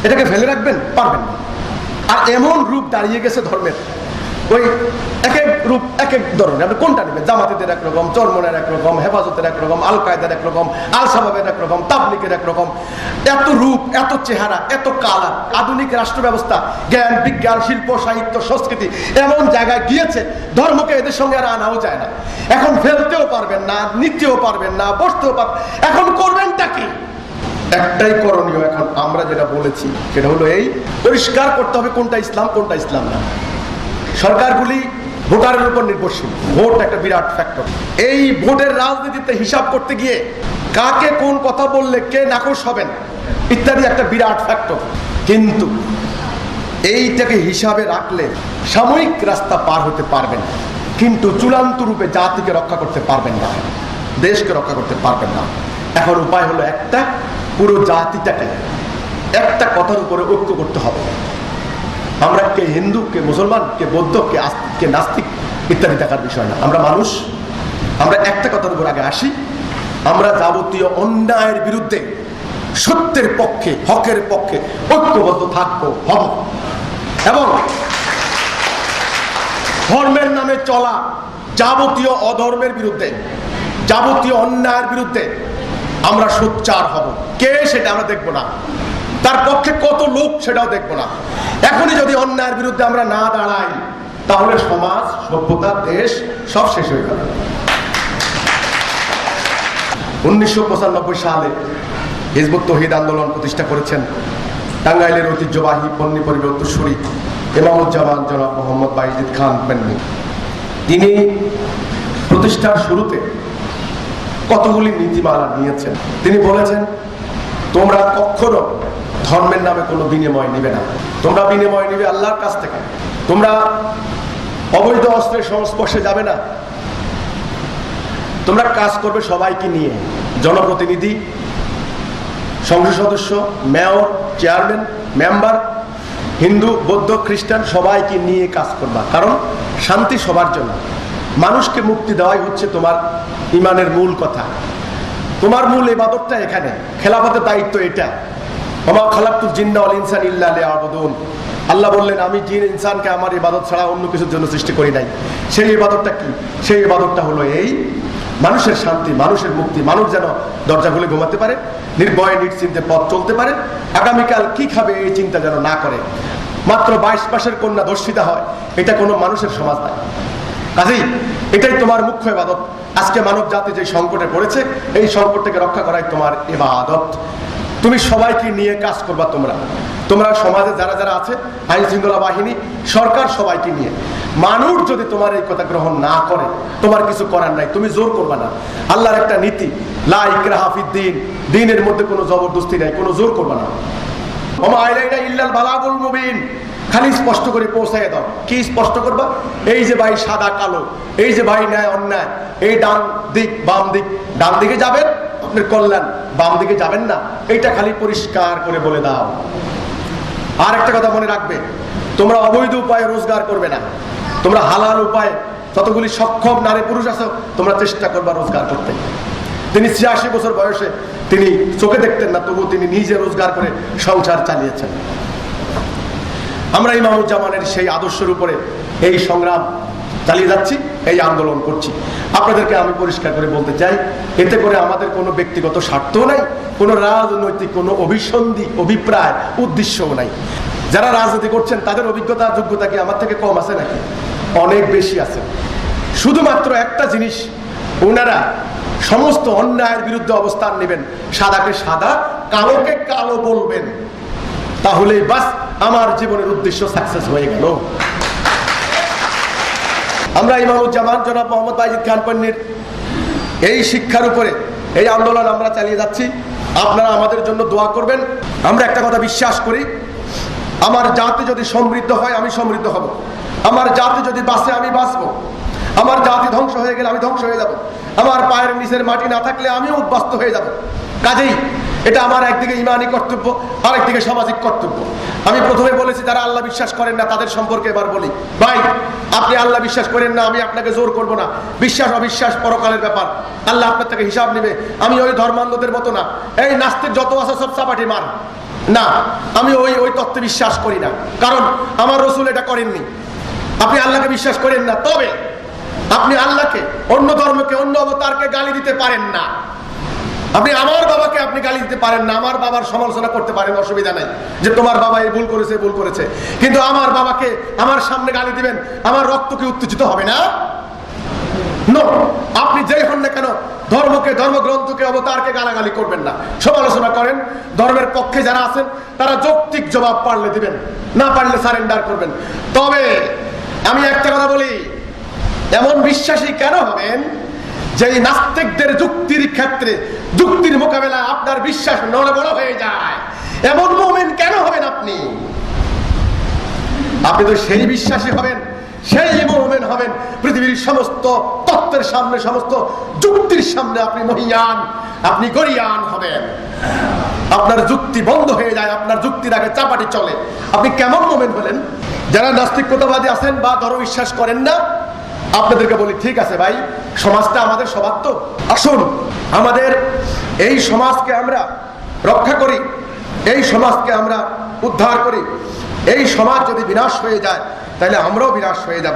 Speaker 2: এটাকে ফেলে রাখবেন? পারবেন না। আর এমন রূপ দাঁড়িয়ে গেছে ধর্মের, ওই এক এক রূপ এক এক ধরনের। আপনি কোনটা নেবেন? জামাতের একরকম, চরমনের একরকম, হেফাজতের একরকম, আল কায়দার একরকম, আল শাবাবের একরকম, তাবলিগের একরকম। এত রূপ, এত চেহারা, এত কালার। আধুনিক রাষ্ট্র ব্যবস্থা, জ্ঞান বিজ্ঞান, শিল্প সাহিত্য সংস্কৃতি এমন জায়গায় গিয়েছে, ধর্মকে এদের সঙ্গে আর আনাও যায় না। এখন ফেলতেও পারবেন না, নিতেও পারবেন না, বসতেও পারবেন। এখন করবেনটা কি? একটাই করণীয় এখন আমরা যেটা বলেছি সেটা হলো এই, পরিষ্কার করতে হবে কোনটা ইসলাম, কোনটা ইসলাম না। সরকারগুলি ভোটারের উপর নির্ভরশীল। ভোট একটা বিরাট ফ্যাক্টর। এই ভোটের রাজনীতিতে হিসাব করতে গিয়ে কাকে কোন কথা বললে কে নাকশ হবেন ইত্যাদি একটা বিরাট ফ্যাক্টর। কিন্তু এইটাকে হিসাবে রাখলে সাময়িক রাস্তা পার হতে পারবেন, কিন্তু চূড়ান্ত রূপে জাতিকে রক্ষা করতে পারবেন না, দেশকে রক্ষা করতে পারবেন না। এখন উপায় হলো একটা, পুরো জাতিটাকে একটা কথার উপরে ঐক্য করতে হবে। আমরা কে হিন্দু, কে মুসলমান, কে বৌদ্ধ, কে নাস্তিক ইত্যাদি দেখার বিষয় না। আমরা মানুষ, আমরা একটা কথার উপর আগে আসি। আমরা যাবতীয় অন্যায়ের বিরুদ্ধে, সত্যের পক্ষে, হকের পক্ষে ঐক্যবদ্ধ থাকবো, হব। এবং ধর্মের নামে চলা যাবতীয় অধর্মের বিরুদ্ধে, যাবতীয় অন্যায়ের বিরুদ্ধে আমরা সোচ্চার হব। কে সেটা আমরা দেখবো না, তার পক্ষে কত লোক সেটাও দেখবো না। এখনই যদি অন্যায়ের বিরুদ্ধে আমরা না দাঁড়াই, তাহলে সমাজ, সভ্যতা, দেশ সব শেষ হয়ে যাবে। 1995 সালে হিজবুত তৌহিদ আন্দোলন প্রতিষ্ঠা করেছেন টাঙ্গাইলের ঐতিহ্যবাহী পন্নী পরিবার উত্তরসূরি ইমামুজ্জামান জনাব মোহাম্মদ বাইজিদ খান পেন্নি। তিনি প্রতিষ্ঠার শুরুতে কতগুলি নীতিমালা নিয়েছেন। তিনি বলেছেন, তোমরা কখনো ধর্মের নামে কোনো বিনিময় নিবে না, তোমরা বিনিময় নিবে আল্লাহর কাছ থেকে। তোমরা অবৈধ অস্ত্রের সংস্পর্শে যাবে না, তোমরা কাজ করবে সবাইকে নিয়ে, জনপ্রতিনিধি, সংসদ সদস্য, মেয়র, চেয়ারম্যান, মেম্বার, হিন্দু, বৌদ্ধ, খ্রিস্টান সবাইকে নিয়ে কাজ করবা। কারণ শান্তি সবার জন্য, মানুষকে মুক্তি দেওয়াই হচ্ছে তোমার ইমানের মূল কথা। তোমার মূল ইবাদতটা এখানে, খেলাফতের দায়িত্ব এটা। ওমা খালাকতুল জিন্না ওয়াল ইনসান ইল্লা লিয়াবুদুন। আল্লাহ বললেন, আমি জিন ইনসানকে আমার ইবাদত ছাড়া অন্য কিছুর জন্য সৃষ্টি করি নাই। সেই ইবাদতটা কি? সেই ইবাদতটা হলো এই মানুষের শান্তি, মানুষের মুক্তি, মানুষ যেন দরজা খুলে ঘুমাতে পারে, নির্ভয়ে নিশ্চিন্তে পথ চলতে পারে, আগামীকাল কি খাবে এই চিন্তা যেন না করে। মাত্র 22 মাসের কন্যা ধর্ষিতা হয়, এটা কোনো মানুষের সমাজ নয়। কাজেই এটাই তোমার মুখ্য ইবাদত। আজকে মানব জাতি যে সংকটে পড়েছে, এই সংকট থেকে রক্ষা করাই তোমার ইবাদত। তুমি সবাইকে নিয়ে কাজ করবা। তোমরা সমাজে যারা যারা আছে, আইন শৃঙ্খলা বাহিনী, সরকার, সবাইকে নিয়ে। মানুষ যদি তোমার এই কথা গ্রহণ না করে, তোমার কিছু করার নাই, তুমি জোর করবা না। আল্লাহর একটা নীতি, লা ইকরাহা ফিদ্দীন, দ্বীনের মধ্যে কোনো জবরদস্তি নাই, কোনো জোর করবা না। ওমা আলাইনা ইল্লাল বালাগুল মুবিন, খালি স্পষ্ট করে পৌঁছায় দাও। কি স্পষ্ট করবা? এই যে ভাই সাদা কালো, এই যে ভাই ন্যায় অন্যায়, এই ডান দিক বাম দিক, ডান দিকে যাবেন আপনার কল্যাণ, বাম দিকে যাবেন না, এইটা খালি পরিষ্কার করে বলে দাও। আর একটা কথা মনে রাখবে, তোমরা অবৈধ উপায়ে রোজগার করবে না, তোমরা হালাল উপায়ে, যতগুলি সক্ষম নারী পুরুষ আছে, তোমরা চেষ্টা করবা রোজগার করতে। তিনি 86 বছর বয়সে তিনি চোখে দেখতেন না, তবু তিনি নিজে রোজগার করে সংসার চালিয়েছেন। আমরা ইমামুজ্জামানের সেই আদর্শের উপরে এই সংগ্রাম চালিয়ে যাচ্ছি, এই আন্দোলন করছি। আপনাদেরকে আমি পরিষ্কার করে বলতে চাই, এতে করে আমাদের কোনো ব্যক্তিগত স্বার্থ নাই, কোনো রাজনৈতিক কোনো অভিসন্ধি, অভিপ্রায়, উদ্দেশ্যও নাই। যারা রাজনীতি করছেন তাদের অভিজ্ঞতা, যোগ্যতা কি আমার থেকে কম আছে নাকি? অনেক বেশি আছে। শুধুমাত্র একটা জিনিস, ওনারা সমস্ত অন্যায়ের বিরুদ্ধে অবস্থান নেবেন, সাদাকে সাদা, কালোকে কালো বলবেন, তাহলেই বাস আমার জীবনের উদ্দেশ্য সাকসেস হয়ে গেল। আমরা ইমামুজ্জামান জনাব মোহাম্মদ বাইজিদ খান পন্নীর এই শিক্ষার উপরে এই আন্দোলন আমরা চালিয়ে যাচ্ছি। আপনারা আমাদের জন্য দোয়া করবেন। আমরা একটা কথা বিশ্বাস করি, আমার জাতি যদি সমৃদ্ধ হয় আমি সমৃদ্ধ হব, আমার জাতি যদি বাঁচে আমি বাঁচবো, আমার জাতি ধ্বংস হয়ে গেলে আমি ধ্বংস হয়ে যাব, আমার পায়ের নিচের মাটি না থাকলে আমিও উদ্বাস্ত হয়ে যাব। কাজেই এটা আমার একদিকে ইমানি কর্তব্য, আরেকদিকে সামাজিক কর্তব্য। আমি প্রথমে বলেছি যারা আল্লাহ বিশ্বাস করেন না তাদের সম্পর্কে এবার বলি, ভাই আপনি আল্লাহ বিশ্বাস করেন না, আমি আপনাকে জোর করব না। বিশ্বাস অবিশ্বাস পরকালের ব্যাপার, আল্লাহ আপনার থেকে হিসাব নেবে। আমি ওই ধর্মান্ধদের মতো না, এই নাস্তিক যত আছে সব চাপাটি মার না, আমি ওই তত্ত্বে বিশ্বাস করি না, কারণ আমার রসুল এটা করেননি। আপনি আল্লাহকে বিশ্বাস করেন না, তবে আপনি আল্লাহকে, অন্য ধর্মকে, অন্য অবতারকে গালি দিতে পারেন না। আপনি আমার বাবাকে আপনি গালি দিতে পারেন না, আমার বাবার সমালোচনা করতে পারেন, অসুবিধা নাই, যে তোমার বাবা এই ভুল করেছে ভুল করেছে, কিন্তু আমার বাবাকে আমার সামনে গালি দিবেন, আমার রক্ত কি উত্তেজিত হবে না? নো, আপনি যেই হন না কেন ধর্মকে, ধর্মগ্রন্থকে, অবতারকে গালাগালি করবেন না, সমালোচনা করেন। ধর্মের পক্ষে যারা আছেন তারা যৌক্তিক জবাব পারলে দিবেন, না পারলে সারেন্ডার করবেন। তবে আমি একটা কথা বলি, এমন বিশ্বাসী কেন হবেন যে নাস্তিকদের যুক্তির ক্ষেত্রে, যুক্তির মোকাবেলায় আপনার বিশ্বাস নড়বড় হয়ে যায়? এমন মুমিন কেন হবেন আপনি? আপনি তো সেই বিশ্বাসী হবেন, সেই মুমিন হবেন পৃথিবীর সমস্ত তত্ত্বের সামনে, সমস্ত যুক্তির সামনে আপনি মহিয়ান, আপনি গরিয়ান হবেন। আপনার যুক্তি বন্ধ হয়ে যায়, আপনার যুক্তির আগে চাপাটি চলে। আপনি কেমন মুমিন হলেন? যারা নাস্তিকতাবাদী আছেন বা ধর্ম বিশ্বাস করেন না, আপনাদেরকে বলি ঠিক আছে ভাই, সমাজটা আমাদের সবার, তো আসুন আমাদের এই সমাজকে আমরা রক্ষা করি, এই সমাজকে আমরা উদ্ধার করি। এই সমাজ যদি বিনাশ হয়ে যায় তাহলে আমরাও বিনাশ হয়ে যাব।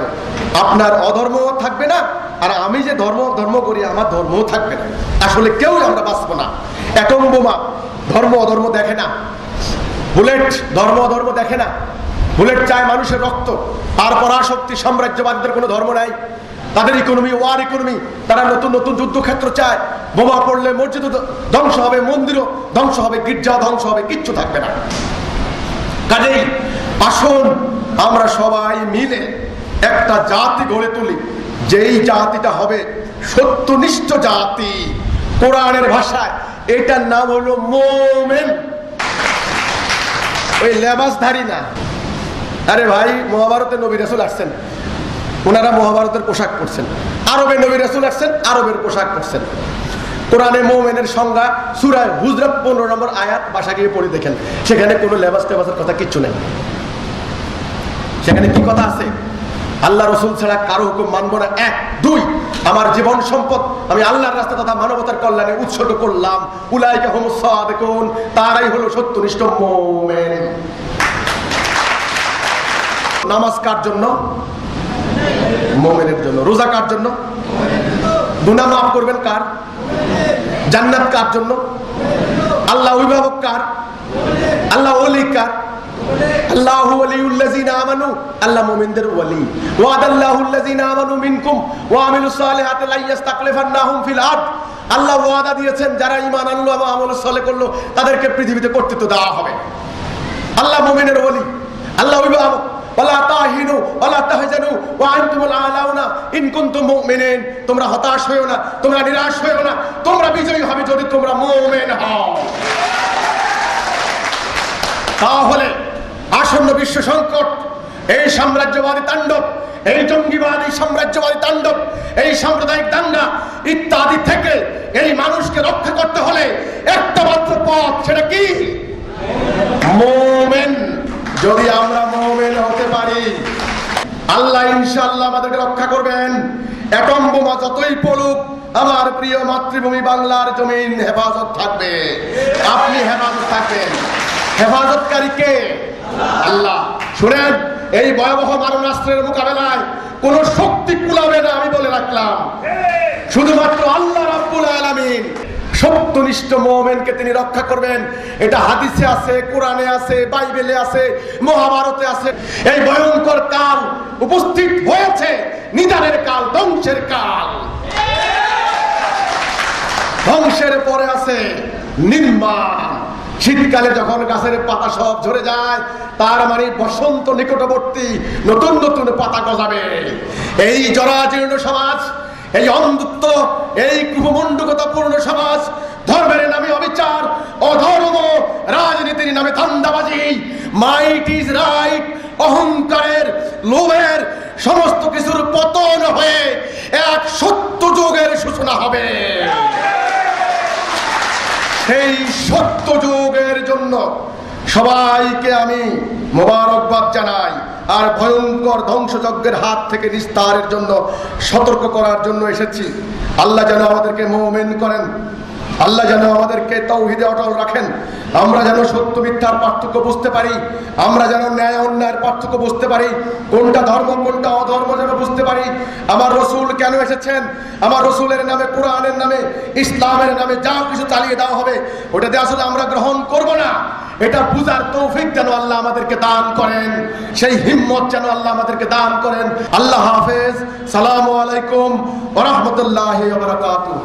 Speaker 2: আপনার অধর্মও থাকবে না, আর আমি যে ধর্ম করি আমার ধর্মও থাকবে না। আসলে কেউ আমরা বাঁচবো না। অ্যাটম বোমা ধর্ম অধর্ম দেখে না, বুলেট ধর্ম অধর্ম দেখে না। বুলেট চায় মানুষের রক্ত। আর পরাশক্তি সাম্রাজ্যবাদীদের কোনো ধর্ম নাই, তাদের ইকোনমি ওয়ার ইকোনমি। তারা নতুন নতুন যুদ্ধক্ষেত্র চায়। বোমা পড়লে মসজিদ ধ্বংস হবে, মন্দিরও ধ্বংস হবে, গির্জা ধ্বংস হবে, কিচ্ছু থাকবে না। কাজেই আসুন আমরা সবাই মিলে একটা জাতি গড়ে তুলি, যেই জাতিটা হবে সত্যনিষ্ঠ জাতি। কোরআনের ভাষায় এটার নাম হলো মুমিন, ওই লেবাসধারী না। আরে ভাই, মহাভারতে নবী রাসূল আসছেন, ওনারা মহাভারতের পোশাক পরছেন। আরবে নবী রাসূল আসছেন, আরবের পোশাক পরছেন। কোরআনে মুমিনের সংজ্ঞা সূরা হুজরাত 15 নম্বর আয়াত, বাসা গিয়ে পড়ে দেখেন, সেখানে কোনো লেবাস টেবাসের কথা কিচ্ছু নেই। সেখানে কি কথা আছে? আল্লাহ রসুল ছাড়া কারো হুকুম মানবো না, 1। 2, আমার জীবন সম্পদ আমি আল্লাহর রাস্তা তথা মানবতার কল্যাণে উৎসর্গ করলাম। উলাইকা হুমুস সাদিকুন, তারাই হলো সত্যনিষ্ঠ মুমিন। নামাজ কার জন্য? মুমিনের জন্য। রোজা কার জন্য? গুনাহ মাফ করবেন কার? জান্নাত কার জন্য? আল্লাহ অভিভাবক কার? আল্লাহ ওলি কার? আল্লাহু ওয়ালিউল্লাযিনা আমানু, আল্লাহ মুমিনদের ওয়ালি। ওয়াদাল্লাহুল্লাযিনা আমানু মিনকুম ওয়া আমিলুস সালিহাতি লা ইস্তাকলিফান্নাহুম ফিল আরদ। আল্লাহ ওয়াদা দিয়েছেন যারা ঈমান আনলো এবং আমল সালেহ করলো তাদেরকে পৃথিবীতে কর্তৃত্ব দেওয়া হবে। আল্লাহ মুমিনের ওয়ালি, আল্লাহ অভিভাবক। ওয়ালা তাহিনু ওয়ালা তাহজানু ওয়া আনতুমুল আলাউনা ইন কুনতুম মুমিনিন। তোমরা হতাশ হয়ো না, তোমরা নিরাশ হয়ো না, তোমরা বিজয়ী হবে যদি তোমরা মুমিন হও। তাহলে আসন্ন বিশ্ব সংকট, এই সাম্রাজ্যবাদী তাণ্ডব, এই জঙ্গিবাদী সাম্রাজ্যবাদী তাণ্ডব, এই সাম্প্রদায়িক দাঙ্গা ইত্যাদি থেকে এই মানুষকে রক্ষা করতে হলে একটা মাত্র পথ, সেটা কি? মুমিন। যদি আমরা মুমিন হতে পারি, আল্লাহ ইনশাআল্লাহ আমাদেরকে রক্ষা করবেন। অ্যাটম বোমা যতই পড়ুক, আমার প্রিয় মাতৃভূমি বাংলার জমিন হেফাজত থাকবে। আপনি হেফাজত থাকবেন। হেফাজতকারী কে? আল্লাহ। শুনেন, এই ভয়াবহ মারণাস্ত্রের মোকাবেলায় কোন শক্তি কুলাবে না, আমি বলে রাখলাম। শুধুমাত্র আল্লাহ রাব্বুল আলামিন সত্যনিষ্ঠ মুমিনকে তিনি রক্ষা করবেন। এটা হাদিসে আছে, কোরআনে আছে, বাইবেলে আছে, মহাভারতে আছে। এই ভয়ঙ্কর কাল উপস্থিত হয়েছে, নিদানের কাল, ধ্বংসের কাল। ধ্বংসের পরে আছে নির্মাণ। শীতকালে যখন গাছের পাতা সব ঝরে যায়, তার মানে বসন্ত নিকটবর্তী, নতুন নতুন পাতা গজাবে। এই জরাজীর্ণ সমাজ, এই অন্ধত্ব, এই কুমণ্ডকতাপূর্ণ সমাজ, ধর্মের নামে অবিচার, অধর্ম, রাজনীতির নামে ধান্দাবাজি, মাইট ইজ রাইট, অহংকারের, লোভের সমস্ত কিছুর পতন হয়ে এক সত্য যুগের সূচনা হবে। সেই সত্য যুগের জন্য সবাইকে আমি মোবারকবাদ জানাই। আর ভয়ঙ্কর ধ্বংসযজ্ঞের হাত থেকে নিস্তারের জন্য, সতর্ক করার জন্য এসেছি। আল্লাহ যেন আমাদেরকে মুমিন করেন, আল্লাহ যেন আমাদেরকে তাওহীদে অটল রাখেন। আমরা যেন সত্য মিথ্যার পার্থক্য বুঝতে পারি, আমরা যেন ন্যায় অন্যায়ের পার্থক্য বুঝতে পারি, কোনটা ধর্ম কোনটা অধর্ম যেন বুঝতে পারি। আমার রসুল কেন এসেছেন, আমার রসুলের নামে, কোরআনের নামে, ইসলামের নামে যা কিছু চালিয়ে দেওয়া হবে ওটাতে আসলে আমরা গ্রহণ করব না। এটা বুঝার তৌফিক যেন আল্লাহ আমাদেরকে দান করেন, সেই হিম্মত যেন আল্লাহ আমাদেরকে দান করেন। আল্লাহ হাফেজ। সালামু আলাইকুম ওয়া রাহমাতুল্লাহি ওয়া বারাকাতুহু।